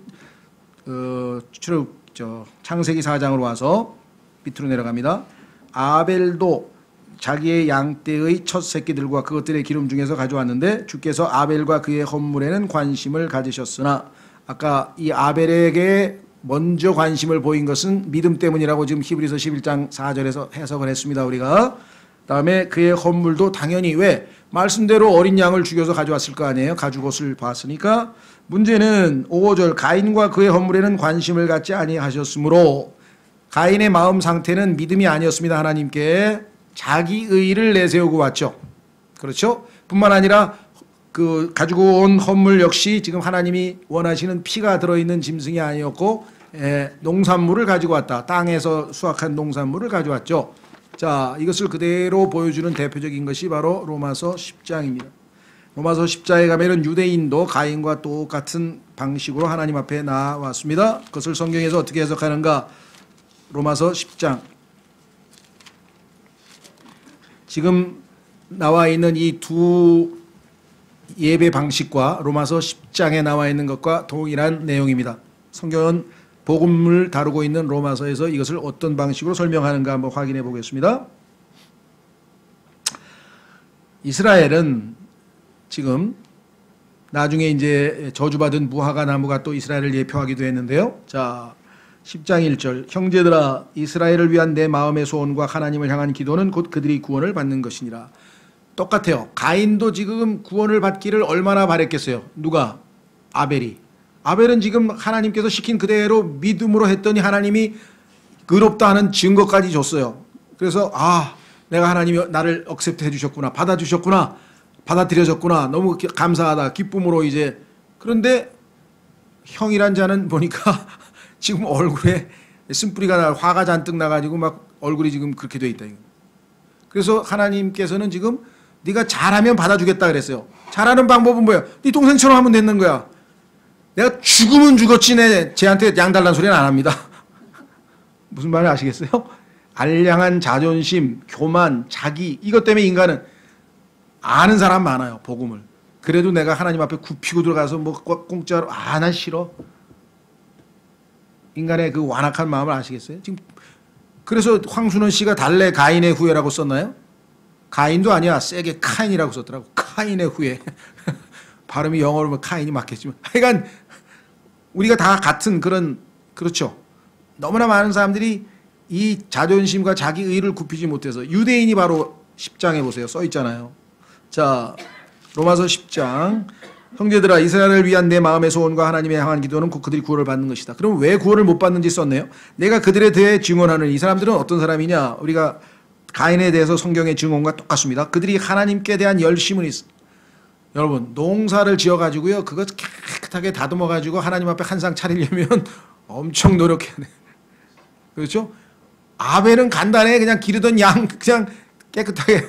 창세기 4장으로 와서 밑으로 내려갑니다. 아벨도 자기의 양떼의 첫 새끼들과 그것들의 기름 중에서 가져왔는데 주께서 아벨과 그의 헌물에는 관심을 가지셨으나, 아까 이 아벨에게 먼저 관심을 보인 것은 믿음 때문이라고 지금 히브리서 11장 4절에서 해석을 했습니다. 우리가 다음에 그의 헌물도 당연히 왜 말씀대로 어린 양을 죽여서 가져왔을 거 아니에요. 가죽옷을 봤으니까. 문제는 5절, 가인과 그의 헌물에는 관심을 갖지 아니하셨으므로, 가인의 마음 상태는 믿음이 아니었습니다. 하나님께 자기 의를 내세우고 왔죠. 그렇죠? 뿐만 아니라 그 가지고 온 헌물 역시 지금 하나님이 원하시는 피가 들어있는 짐승이 아니었고 농산물을 가지고 왔다. 땅에서 수확한 농산물을 가져왔죠. 자, 이것을 그대로 보여주는 대표적인 것이 바로 로마서 10장입니다. 로마서 10장에 가면은 유대인도 가인과 똑같은 방식으로 하나님 앞에 나왔습니다. 그것을 성경에서 어떻게 해석하는가? 로마서 10장. 지금 나와 있는 이 두 예배 방식과 로마서 10장에 나와 있는 것과 동일한 내용입니다. 성경은 복음을 다루고 있는 로마서에서 이것을 어떤 방식으로 설명하는가 한번 확인해 보겠습니다. 이스라엘은 지금 나중에 이제 저주받은 무화과 나무가 또 이스라엘을 예표하기도 했는데요. 자, 10장 1절 형제들아 이스라엘을 위한 내 마음의 소원과 하나님을 향한 기도는 곧 그들이 구원을 받는 것이니라. 똑같아요. 가인도 지금 구원을 받기를 얼마나 바랬겠어요. 누가? 아벨이. 아벨은 지금 하나님께서 시킨 그대로 믿음으로 했더니 하나님이 의롭다 하는 증거까지 줬어요. 그래서 내가 하나님이 나를 억셉트 해주셨구나, 받아주셨구나, 받아들여졌구나, 너무 감사하다, 기쁨으로 이제. 그런데 형이란 자는 보니까 지금 얼굴에 쓴뿌리가 나, 화가 잔뜩 나가지고 막 얼굴이 지금 그렇게 돼 있다. 그래서 하나님께서는 지금 네가 잘하면 받아주겠다 그랬어요. 잘하는 방법은 뭐야? 네 동생처럼 하면 되는 거야. 내가 죽으면 죽었지 쟤한테 양 달라는 소리는 안 합니다. 무슨 말인지 아시겠어요? 알량한 자존심, 교만, 자기, 이것 때문에 인간은 아는 사람 많아요. 복음을. 그래도 내가 하나님 앞에 굽히고 들어가서 뭐 공짜로 난 싫어. 인간의 그 완악한 마음을 아시겠어요? 지금 그래서 황순원 씨가 달래 가인의 후예라고 썼나요? 가인도 아니야. 세게 카인이라고 썼더라고. 카인의 후예. 발음이 영어로 뭐 카인이 맞겠지만 하여간 우리가 다 같은 그런, 그렇죠. 너무나 많은 사람들이 이 자존심과 자기 의를 굽히지 못해서, 유대인이 바로 10장에 보세요. 써 있잖아요. 자, 로마서 10장 형제들아 이스라엘을 위한 내 마음의 소원과 하나님의 향한 기도는 곧 그들이 구원을 받는 것이다. 그럼 왜 구원을 못 받는지 썼네요. 내가 그들에 대해 증언하는 이 사람들은 어떤 사람이냐. 우리가 가인에 대해서 성경의 증언과 똑같습니다. 그들이 하나님께 대한 열심은 있어. 여러분 농사를 지어가지고요 그거 깨끗하게 다듬어가지고 하나님 앞에 한 상 차리려면 엄청 노력해야 돼. 그렇죠? 아벨은 간단해. 그냥 기르던 양 그냥 깨끗하게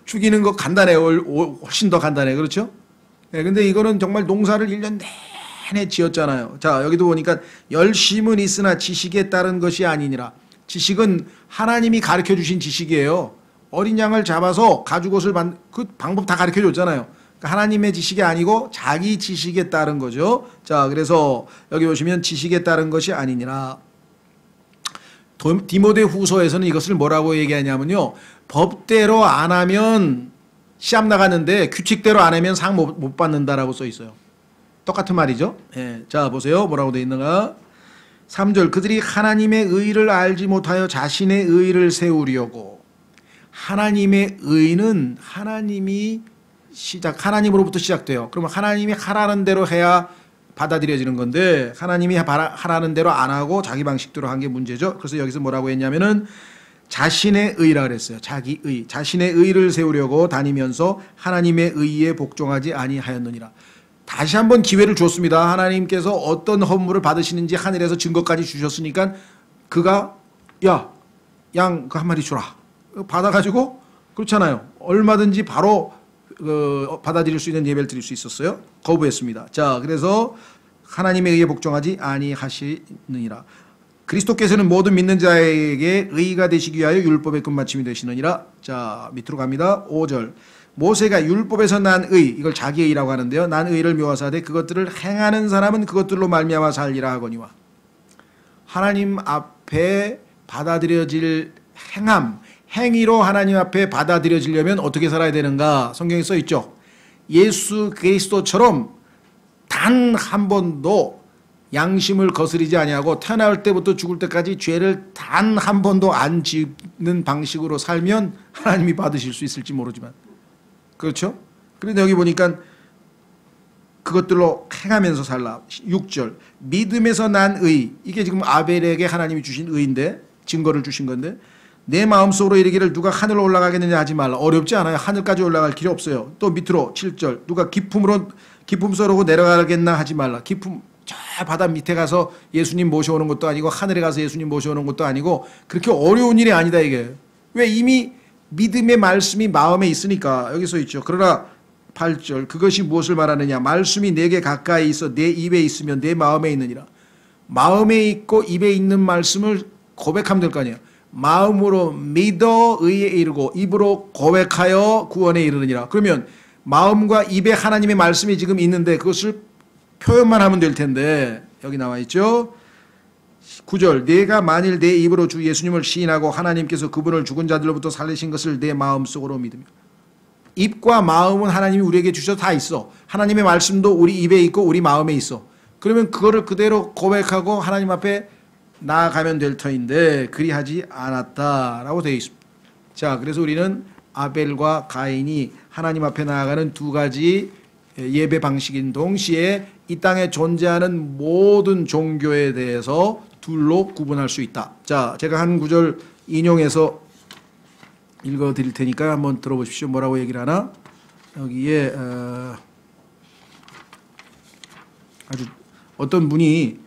죽이는 거 간단해. 훨씬 더 간단해. 그렇죠? 네, 근데 이거는 정말 농사를 1년 내내 지었잖아요. 자, 여기도 보니까 열심은 있으나 지식에 따른 것이 아니니라. 지식은 하나님이 가르쳐 주신 지식이에요. 어린 양을 잡아서 가죽옷을 그 방법 다 가르쳐 줬잖아요. 그러니까 하나님의 지식이 아니고 자기 지식에 따른 거죠. 자, 그래서 여기 보시면 지식에 따른 것이 아니니라. 디모데 후서에서는 이것을 뭐라고 얘기하냐면요. 법대로 안 하면 시험 나가는데 규칙대로 안 하면 상 못 받는다라고 써 있어요. 똑같은 말이죠. 예. 자, 보세요. 뭐라고 되어 있는가? 3절 그들이 하나님의 의를 알지 못하여 자신의 의를 세우려고. 하나님의 의는 하나님으로부터 시작돼요. 그러면 하나님이 하라는 대로 해야 받아들여지는 건데 하나님이 하라는 대로 안 하고 자기 방식대로 한 게 문제죠. 그래서 여기서 뭐라고 했냐면은 자신의 의라 그랬어요. 자기 의. 자신의 의를 세우려고 다니면서 하나님의 의에 복종하지 아니하였느니라. 다시 한번 기회를 줬습니다. 하나님께서 어떤 헌물을 받으시는지 하늘에서 증거까지 주셨으니까 그가 양 그 한 마리 주라. 받아가지고 그렇잖아요. 얼마든지 바로 받아들일 수 있는 예배를 드릴 수 있었어요. 거부했습니다. 자, 그래서 하나님의 의에 복종하지 아니하시느니라. 그리스도께서는 모든 믿는 자에게 의가 되시기 위하여 율법의 끝마침이 되시느니라. 자, 밑으로 갑니다. 5절 모세가 율법에서 난 의, 이걸 자기 의라고 하는데요. 난 의를 묘사하되 그것들을 행하는 사람은 그것들로 말미암아 살리라 하거니와. 하나님 앞에 받아들여질 행위로 하나님 앞에 받아들여지려면 어떻게 살아야 되는가? 성경에 써 있죠. 예수 그리스도처럼 단 한 번도 양심을 거스리지 아니하고 태어날 때부터 죽을 때까지 죄를 단 한 번도 안 짓는 방식으로 살면 하나님이 받으실 수 있을지 모르지만, 그렇죠? 그런데 여기 보니까 그것들로 행하면서 살라. 6절 믿음에서 난 의, 이게 지금 아벨에게 하나님이 주신 의인데, 증거를 주신 건데, 내 마음속으로 이르기를 누가 하늘로 올라가겠느냐 하지 말라. 어렵지 않아요. 하늘까지 올라갈 길이 없어요. 또 밑으로 7절 누가 기품서로 내려가겠나 하지 말라. 기품 저 바다 밑에 가서 예수님 모셔오는 것도 아니고 하늘에 가서 예수님 모셔오는 것도 아니고 그렇게 어려운 일이 아니다 이게. 왜? 이미 믿음의 말씀이 마음에 있으니까. 여기 써 있죠. 그러나 8절 그것이 무엇을 말하느냐. 말씀이 내게 가까이 있어 내 입에 있으면 내 마음에 있느니라. 마음에 있고 입에 있는 말씀을 고백하면 될 거 아니에요. 마음으로 믿어 의에 이르고 입으로 고백하여 구원에 이르느니라. 그러면 마음과 입에 하나님의 말씀이 지금 있는데 그것을 표현만 하면 될 텐데 여기 나와 있죠. 9절 내가 만일 내 입으로 주 예수님을 시인하고 하나님께서 그분을 죽은 자들로부터 살리신 것을 내 마음속으로 믿으며. 입과 마음은 하나님이 우리에게 주셔서 다 있어. 하나님의 말씀도 우리 입에 있고 우리 마음에 있어. 그러면 그거를 그대로 고백하고 하나님 앞에 나아가면 될 터인데 그리하지 않았다라고 되어 있습니다. 자, 그래서 우리는 아벨과 가인이 하나님 앞에 나아가는 두 가지 예배 방식인 동시에 이 땅에 존재하는 모든 종교에 대해서 둘로 구분할 수 있다. 자, 제가 한 구절 인용해서 읽어 드릴 테니까 한번 들어보십시오. 뭐라고 얘기를 하나? 여기에 아주 어떤 분이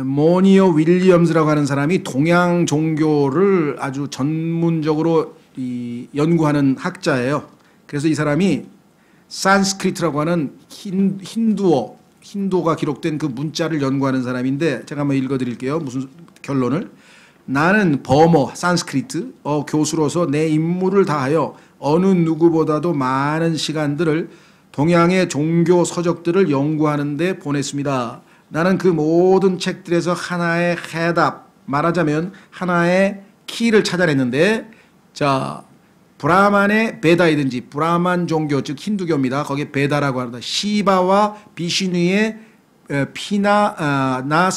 모니어 윌리엄스라고 하는 사람이 동양 종교를 아주 전문적으로 연구하는 학자예요. 그래서 이 사람이 산스크리트라고 하는 힌두어가 기록된 그 문자를 연구하는 사람인데 제가 한번 읽어드릴게요. 무슨 결론을. 나는 산스크리트 교수로서 내 임무를 다하여 어느 누구보다도 많은 시간들을 동양의 종교 서적들을 연구하는 데 보냈습니다. 나는 그 모든 책들에서 하나의 해답, 말하자면 하나의 키를 찾아냈는데, 자, 브라만의 베다이든지 브라만 종교, 즉 힌두교입니다. 거기에 베다라고 합니다. 시바와 비슈누의 피나나스이든,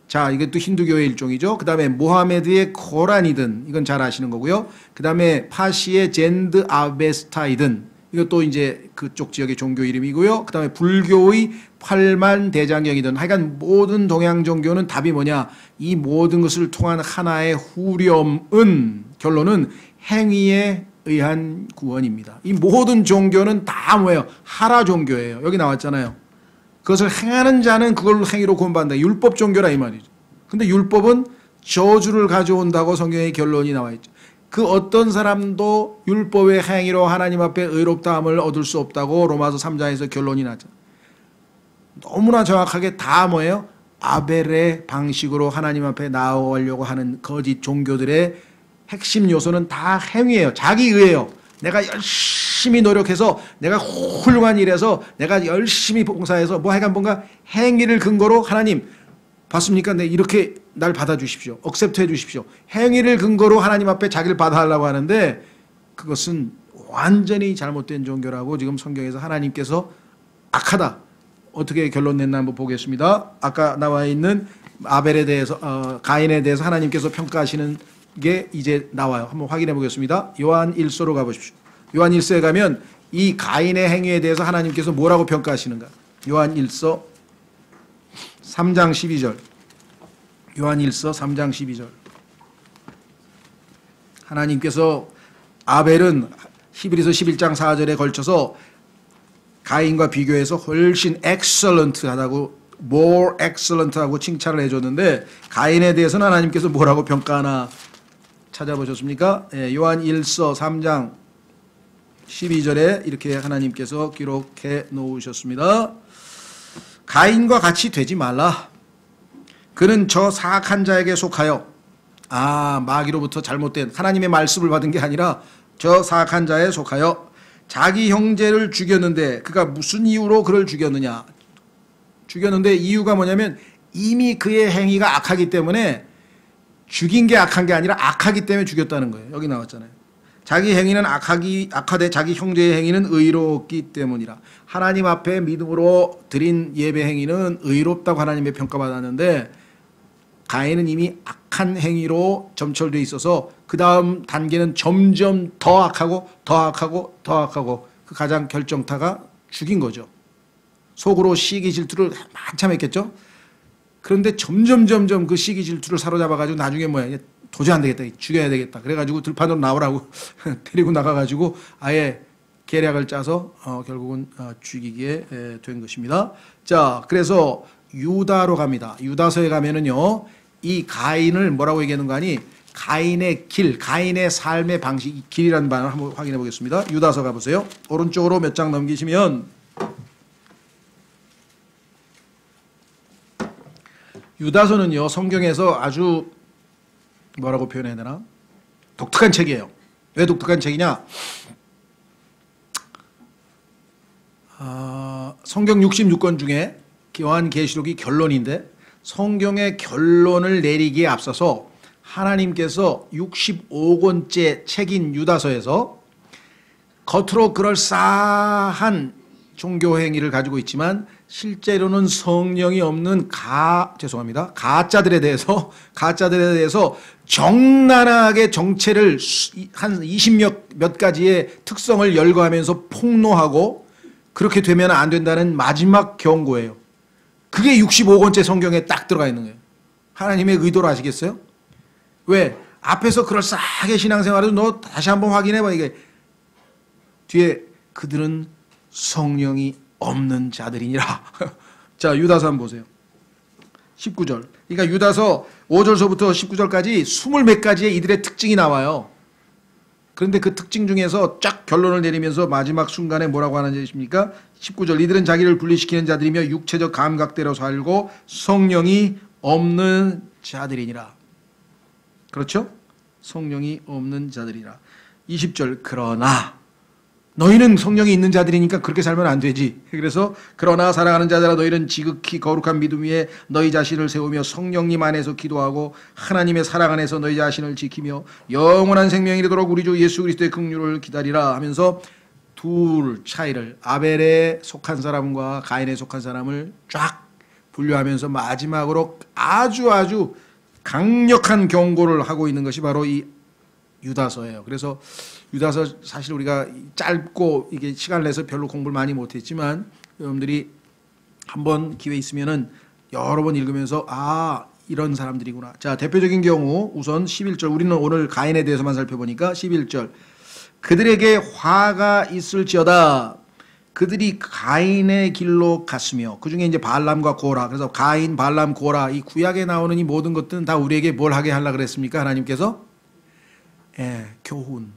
자, 이것도 힌두교의 일종이죠. 그 다음에 모하메드의 코란이든, 이건 잘 아시는 거고요. 그 다음에 파시의 젠드 아베스타이든, 이것도 이제 그쪽 지역의 종교 이름이고요. 그 다음에 불교의 팔만대장경이든, 하여간 모든 동양 종교는 답이 뭐냐, 이 모든 것을 통한 하나의 후렴은, 결론은 행위에 의한 구원입니다. 이 모든 종교는 다 뭐예요? 하라 종교예요. 여기 나왔잖아요. 그것을 행하는 자는 그걸로 행위로 구원받는다. 율법 종교라 이 말이죠. 근데 율법은 저주를 가져온다고 성경의 결론이 나와 있죠. 그 어떤 사람도 율법의 행위로 하나님 앞에 의롭다함을 얻을 수 없다고 로마서 3장에서 결론이 나죠. 너무나 정확하게 다 뭐예요? 아벨의 방식으로 하나님 앞에 나아오려고 하는 거짓 종교들의 핵심 요소는 다 행위예요. 자기의예요. 내가 열심히 노력해서, 내가 훌륭한 일해서, 내가 열심히 봉사해서 하여간 뭔가 행위를 근거로 하나님 봤습니까? 네, 이렇게 날 받아주십시오. 억셉트 해주십시오. 행위를 근거로 하나님 앞에 자기를 받아달라고 하는데 그것은 완전히 잘못된 종교라고 지금 성경에서 하나님께서 악하다. 어떻게 결론 냈나 한번 보겠습니다. 아까 나와 있는 아벨에 대해서 가인에 대해서 하나님께서 평가하시는 게 이제 나와요. 한번 확인해 보겠습니다. 요한 1서로 가보십시오. 요한 1서에 가면 이 가인의 행위에 대해서 하나님께서 뭐라고 평가하시는가. 요한 1서 3장 12절. 요한 1서 3장 12절. 하나님께서 아벨은 히브리서 11장 4절에 걸쳐서 가인과 비교해서 훨씬 excellent하다고, more excellent하고 칭찬을 해줬는데 가인에 대해서는 하나님께서 뭐라고 평가하나 찾아보셨습니까? 예, 요한 1서 3장 12절에 이렇게 하나님께서 기록해 놓으셨습니다. 가인과 같이 되지 말라. 그는 저 사악한 자에게 속하여, 마귀로부터 잘못된 하나님의 말씀을 받은 게 아니라 저 사악한 자에 속하여 자기 형제를 죽였는데, 그가 무슨 이유로 그를 죽였느냐. 죽였는데 이유가 뭐냐면 이미 그의 행위가 악하기 때문에, 죽인 게 악한 게 아니라 악하기 때문에 죽였다는 거예요. 여기 나왔잖아요. 자기 행위는 악하되 자기 형제의 행위는 의롭기 때문이라. 하나님 앞에 믿음으로 드린 예배 행위는 의롭다고 하나님의 평가받았는데 가인은 이미 악한 행위로 점철되어 있어서 그 다음 단계는 점점 더 악하고 더 악하고 더 악하고, 그 가장 결정타가 죽인 거죠. 속으로 시기 질투를 한참 했겠죠. 그런데 점점 그 시기 질투를 사로잡아가지고 나중에 뭐야, 도저히 안 되겠다, 죽여야 되겠다. 그래가지고 들판으로 나오라고 데리고 나가가지고 아예 계략을 짜서 결국은 죽이게 된 것입니다. 자, 그래서 유다로 갑니다. 유다서에 가면은요, 이 가인을 뭐라고 얘기하는 거 아니? 가인의 길, 가인의 삶의 방식, 이 길이라는 반을 한번 확인해 보겠습니다. 유다서 가보세요. 오른쪽으로 몇 장 넘기시면 유다서는요, 성경에서 아주 뭐라고 표현해야 되나? 독특한 책이에요. 왜 독특한 책이냐? 성경 66권 중에 요한계시록이 결론인데, 성경의 결론을 내리기에 앞서서 하나님께서 65권째 책인 유다서에서 겉으로 그럴싸한 종교 행위를 가지고 있지만 실제로는 성령이 없는 가짜들에 대해서 정난하게 정체를 한 20몇 가지의 특성을 열거하면서 폭로하고 그렇게 되면 안 된다는 마지막 경고예요. 그게 65권째 성경에 딱 들어가 있는 거예요. 하나님의 의도를 아시겠어요? 왜? 앞에서 그럴싸하게 신앙생활을 너 다시 한번 확인해봐. 이게 뒤에 그들은 성령이 없는 자들이니라. 자, 유다서 한번 보세요. 19절. 그러니까 유다서 5절서부터 19절까지 20몇 가지의 이들의 특징이 나와요. 그런데 그 특징 중에서 쫙 결론을 내리면서 마지막 순간에 뭐라고 하는지 아십니까? 19절. 이들은 자기를 분리시키는 자들이며 육체적 감각대로 살고 성령이 없는 자들이니라. 그렇죠? 성령이 없는 자들이라. 20절. 그러나 너희는 성령이 있는 자들이니까 그렇게 살면 안 되지. 그래서 그러나 사랑하는 자들아 너희는 지극히 거룩한 믿음 위에 너희 자신을 세우며 성령님 안에서 기도하고 하나님의 사랑 안에서 너희 자신을 지키며 영원한 생명이 이르도록 우리 주 예수 그리스도의 긍휼을 기다리라 하면서 둘 차이를 아벨에 속한 사람과 가인에 속한 사람을 쫙 분류하면서 마지막으로 아주 강력한 경고를 하고 있는 것이 바로 이 유다서예요. 그래서 유다서 사실 우리가 짧고 이게 시간을 내서 별로 공부를 많이 못했지만 여러분들이 한번 기회 있으면은 여러 번 읽으면서 이런 사람들이구나. 자, 대표적인 경우 우선 11절. 우리는 오늘 가인에 대해서만 살펴보니까 11절. 그들에게 화가 있을지어다. 그들이 가인의 길로 갔으며 그 중에 이제 발람과 고라. 그래서 가인, 발람, 고라 이 구약에 나오는 이 모든 것들은 다 우리에게 뭘 하게 하려고 그랬습니까? 하나님께서 교훈.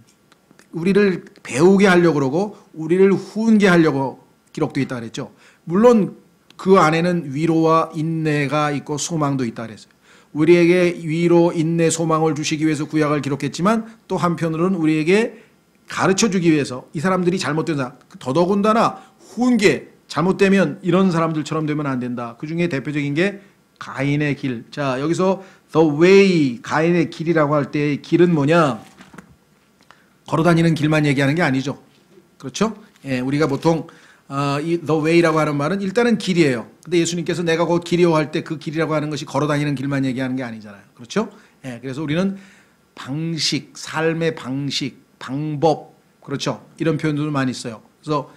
우리를 배우게 하려고 그러고 우리를 훈계하려고 기록되어 있다 그랬죠. 물론 그 안에는 위로와 인내가 있고 소망도 있다 그랬어요. 우리에게 위로, 인내, 소망을 주시기 위해서 구약을 기록했지만 또 한편으로는 우리에게 가르쳐주기 위해서 이 사람들이 잘못된 사람, 더더군다나 훈계, 잘못되면 이런 사람들처럼 되면 안 된다. 그 중에 대표적인 게 가인의 길. 자, 여기서 the way, 가인의 길이라고 할 때 길은 뭐냐? 걸어다니는 길만 얘기하는 게 아니죠. 그렇죠? 예, 우리가 보통 이 the way라고 하는 말은 일단은 길이에요. 근데 예수님께서 내가 곧 길이요 할 때 그 길이라고 하는 것이 걸어다니는 길만 얘기하는 게 아니잖아요. 그렇죠? 예, 그래서 우리는 방식, 삶의 방식, 방법, 그렇죠? 이런 표현들도 많이 써요. 그래서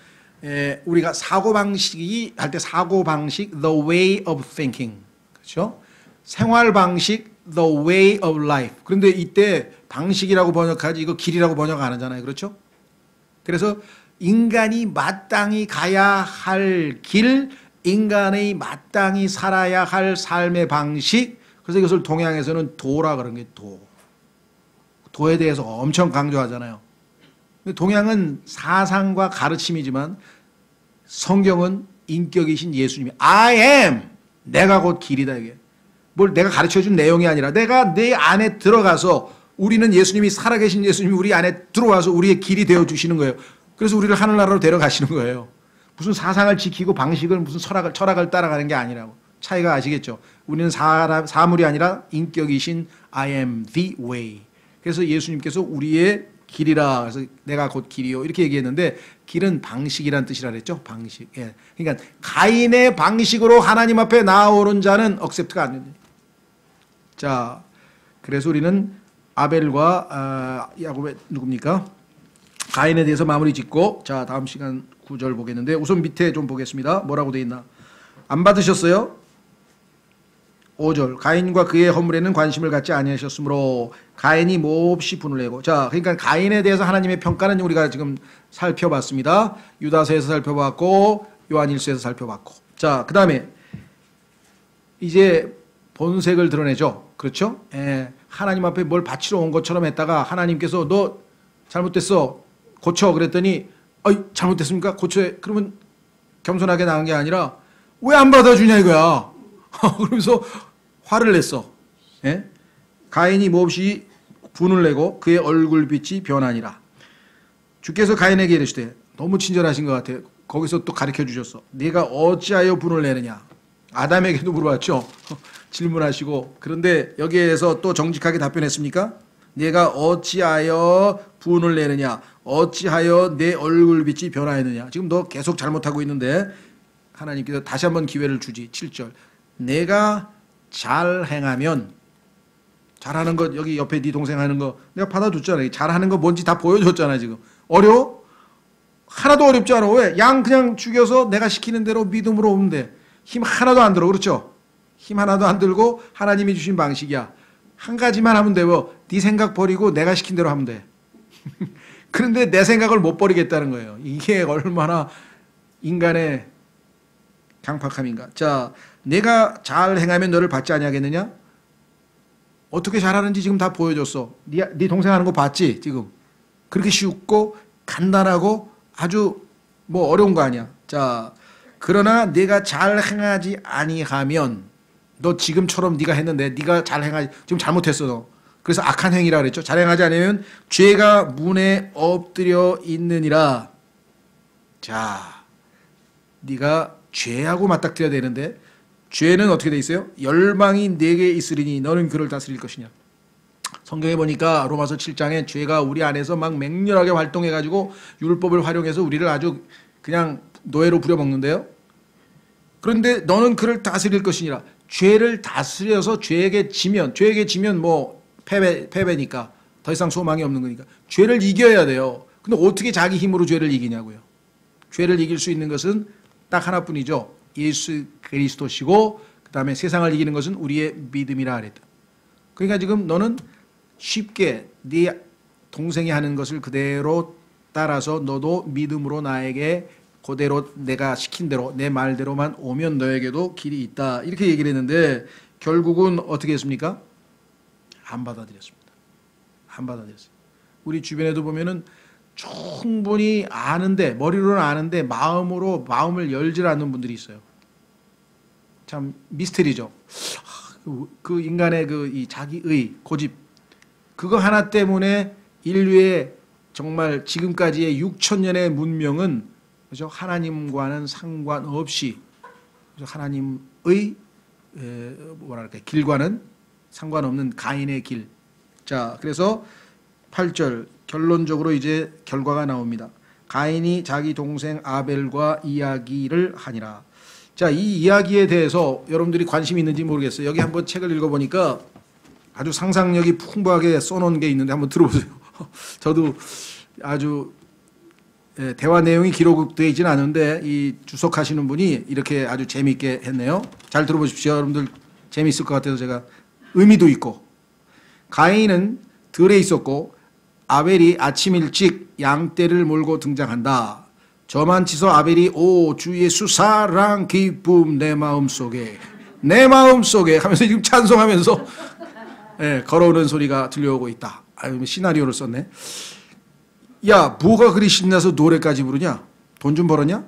우리가 사고방식이 할 때 사고방식, the way of thinking. 그렇죠? 생활방식, the way of life. 그런데 이때 방식이라고 번역하지 이거 길이라고 번역 안 하잖아요. 그렇죠? 그래서 인간이 마땅히 가야 할 길, 인간이 마땅히 살아야 할 삶의 방식. 그래서 이것을 동양에서는 도라 그런 게 도. 도에 대해서 엄청 강조하잖아요. 근데 동양은 사상과 가르침이지만 성경은 인격이신 예수님이 I am, 내가 곧 길이다 이게. 뭘 내가 가르쳐준 내용이 아니라 내가 내 안에 들어가서 우리는 예수님이 살아계신 예수님이 우리 안에 들어와서 우리의 길이 되어주시는 거예요. 그래서 우리를 하늘나라로 데려가시는 거예요. 무슨 사상을 지키고 방식을 무슨 철학을 따라가는 게 아니라고. 차이가 아시겠죠? 우리는 사물이 아니라 인격이신 I am the way. 그래서 예수님께서 우리의 길이라 그래서 내가 곧 길이요 이렇게 얘기했는데 길은 방식이란 뜻이라 그랬죠. 방식. 예. 그러니까 가인의 방식으로 하나님 앞에 나오는 자는 억셉트가 안 된다. 자, 그래서 우리는 아벨과 야곱의 누굽니까? 가인에 대해서 마무리 짓고 자 다음 시간 9절 보겠는데 우선 밑에 좀 보겠습니다. 뭐라고 돼 있나? 안 받으셨어요? 5절 가인과 그의 허물에는 관심을 갖지 아니하셨으므로 가인이 몹시 분을 내고 자 그러니까 가인에 대해서 하나님의 평가는 우리가 지금 살펴봤습니다. 유다서에서 살펴봤고 요한일서에서 살펴봤고 자 그 다음에 이제 본색을 드러내죠. 그렇죠? 하나님 앞에 뭘 바치러 온 것처럼 했다가 하나님께서 너 잘못됐어 고쳐 그랬더니 잘못됐습니까? 고쳐 그러면 겸손하게 나간 게 아니라 왜 안 받아주냐 이거야. 그러면서 화를 냈어. 예? 가인이 몹시 분을 내고 그의 얼굴빛이 변하니라. 주께서 가인에게 이르시되 너무 친절하신 것 같아요. 거기서 또 가르쳐 주셨어. 네가 어찌하여 분을 내느냐. 아담에게도 물어봤죠. 질문하시고 그런데 여기에서 또 정직하게 답변했습니까? 내가 어찌하여 분을 내느냐, 어찌하여 내 얼굴빛이 변하였느냐. 지금 너 계속 잘못하고 있는데 하나님께서 다시 한번 기회를 주지. 7절 내가 잘 행하면, 잘하는 것, 여기 옆에 네 동생 하는 거 내가 받아줬잖아. 잘하는 거 뭔지 다 보여줬잖아. 지금 어려워? 하나도 어렵지 않아. 왜? 양 그냥 죽여서 내가 시키는 대로 믿음으로 오면 돼. 힘 하나도 안 들어. 그렇죠? 힘 하나도 안 들고 하나님이 주신 방식이야. 한 가지만 하면 돼요. 네 생각 버리고 내가 시킨 대로 하면 돼. 그런데 내 생각을 못 버리겠다는 거예요. 이게 얼마나 인간의 강팍함인가. 자, 내가 잘 행하면 너를 받지 아니하겠느냐? 어떻게 잘하는지 지금 다 보여줬어. 네 동생 하는 거 봤지? 지금 그렇게 쉽고 간단하고 아주 뭐 어려운 거 아니야. 자, 그러나 내가 잘 행하지 아니하면, 너 지금처럼 네가 했는데 네가 잘 행하지, 지금 잘못했어 너. 그래서 악한 행위라 그랬죠. 잘 행하지 않으면 죄가 문에 엎드려 있느니라. 자, 네가 죄하고 맞닥뜨려야 되는데 죄는 어떻게 돼 있어요? 열망이 내게 있으리니 너는 그를 다스릴 것이냐. 성경에 보니까 로마서 7장에 죄가 우리 안에서 막 맹렬하게 활동해가지고 율법을 활용해서 우리를 아주 그냥 노예로 부려먹는데요. 그런데 너는 그를 다스릴 것이니라. 죄를 다스려서 죄에게 지면 뭐 패배니까 더 이상 소망이 없는 거니까 죄를 이겨야 돼요. 근데 어떻게 자기 힘으로 죄를 이기냐고요. 죄를 이길 수 있는 것은 딱 하나뿐이죠. 예수 그리스도시고 그 다음에 세상을 이기는 것은 우리의 믿음이라 그랬다. 그러니까 지금 너는 쉽게 네 동생이 하는 것을 그대로 따라서 너도 믿음으로 나에게 그대로 내가 시킨 대로 내 말대로만 오면 너에게도 길이 있다. 이렇게 얘기를 했는데 결국은 어떻게 했습니까? 안 받아들였습니다. 안 받아들였어요. 우리 주변에도 보면은 충분히 아는데, 머리로는 아는데 마음을 열질 않는 분들이 있어요. 참 미스터리죠. 그 인간의 이 자기의 고집, 그거 하나 때문에 인류의 정말 지금까지의 6,000년의 문명은, 그죠? 하나님과는 상관없이, 그죠? 하나님의 뭐랄까 길과는 상관없는 가인의 길. 자, 그래서 8절 결론적으로 이제 결과가 나옵니다. 가인이 자기 동생 아벨과 이야기를 하니라. 자, 이 이야기에 대해서 여러분들이 관심이 있는지 모르겠어요. 여기 한번 책을 읽어보니까 아주 상상력이 풍부하게 써놓은 게 있는데 한번 들어보세요. 저도 아주 대화 내용이 기록되어 있지는 않은데 이 주석하시는 분이 이렇게 아주 재미있게 했네요. 잘 들어보십시오. 여러분들 재미있을 것 같아서 제가 의미도 있고. 가인은 들에 있었고 아벨이 아침 일찍 양떼를 몰고 등장한다. 저만치서 아벨이 오 주 예수 사랑 기쁨 내 마음속에 하면서 지금 찬송하면서 걸어오는 소리가 들려오고 있다. 아유, 시나리오를 썼네. 야, 뭐가 그리 신나서 노래까지 부르냐? 돈 좀 벌었냐?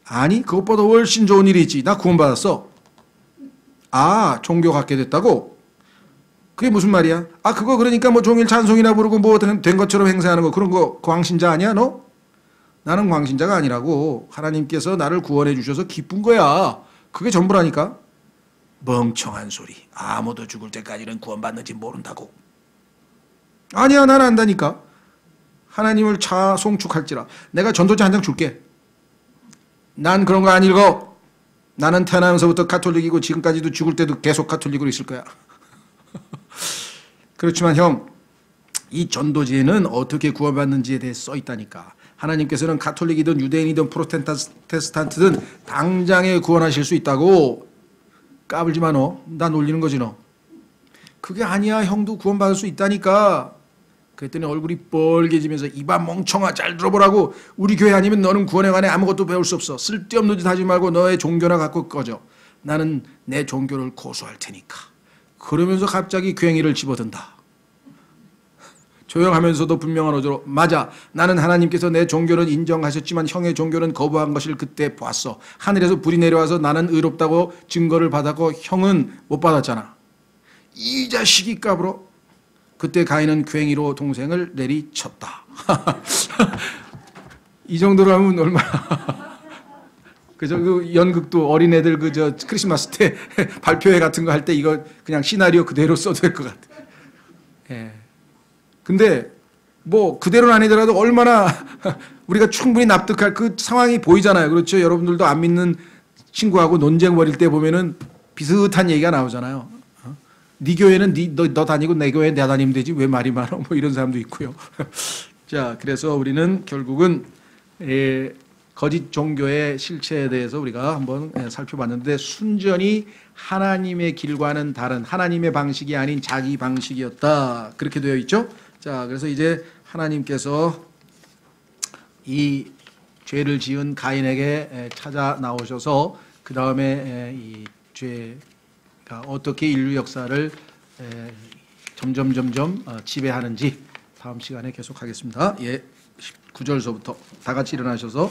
아니, 그것보다 훨씬 좋은 일이 있지. 나 구원받았어. 아, 종교 갖게 됐다고? 그게 무슨 말이야? 아, 그거 그러니까 뭐 종일 찬송이나 부르고 뭐 된 것처럼 행세하는 거, 그런 거 광신자 아니야 너? 나는 광신자가 아니라고. 하나님께서 나를 구원해 주셔서 기쁜 거야. 그게 전부라니까. 멍청한 소리. 아무도 죽을 때까지는 구원받는지 모른다고. 아니야, 난 안다니까. 하나님을 송축할지라. 내가 전도지 한 장 줄게. 난 그런 거 안 읽어. 나는 태어나면서부터 가톨릭이고 지금까지도 죽을 때도 계속 가톨릭으로 있을 거야. 그렇지만 형, 이 전도지에는 어떻게 구원받는지에 대해 써 있다니까. 하나님께서는 가톨릭이든 유대인이든 프로테스탄트든 당장에 구원하실 수 있다고. 까불지 마 너. 나 놀리는 거지 너. 그게 아니야. 형도 구원받을 수 있다니까. 그랬더니 얼굴이 뻘개지면서 이봐 멍청아 잘 들어보라고. 우리 교회 아니면 너는 구원에 관해 아무것도 배울 수 없어. 쓸데없는 짓 하지 말고 너의 종교나 갖고 꺼져. 나는 내 종교를 고수할 테니까. 그러면서 갑자기 괭이를 집어든다. 조용하면서도 분명한 어조로 맞아. 나는 하나님께서 내 종교는 인정하셨지만 형의 종교는 거부한 것을 그때 봤어. 하늘에서 불이 내려와서 나는 의롭다고 증거를 받았고 형은 못 받았잖아. 이 자식이 까불어. 그때 가인은 괭이로 동생을 내리쳤다. 이 정도로 하면 얼마나 그저 그 연극도 어린애들 크리스마스 때 발표회 같은 거 할 때 이거 그냥 시나리오 그대로 써도 될 것 같아. 예. 근데 뭐 그대로는 아니더라도 얼마나 우리가 충분히 납득할 그 상황이 보이잖아요. 그렇죠? 여러분들도 안 믿는 친구하고 논쟁 벌일 때 보면은 비슷한 얘기가 나오잖아요. 네 교회는 너 다니고 내 교회 내 다니면 되지 왜 말이 많어? 뭐 이런 사람도 있고요. 자, 그래서 우리는 결국은 거짓 종교의 실체에 대해서 우리가 한번 살펴봤는데 순전히 하나님의 길과는 다른 하나님의 방식이 아닌 자기 방식이었다. 그렇게 되어 있죠. 자, 그래서 이제 하나님께서 이 죄를 지은 가인에게 찾아 나오셔서 그 다음에 이 죄가 어떻게 인류 역사를 점점 지배하는지 다음 시간에 계속하겠습니다. 예, 9절서부터 다 같이 일어나셔서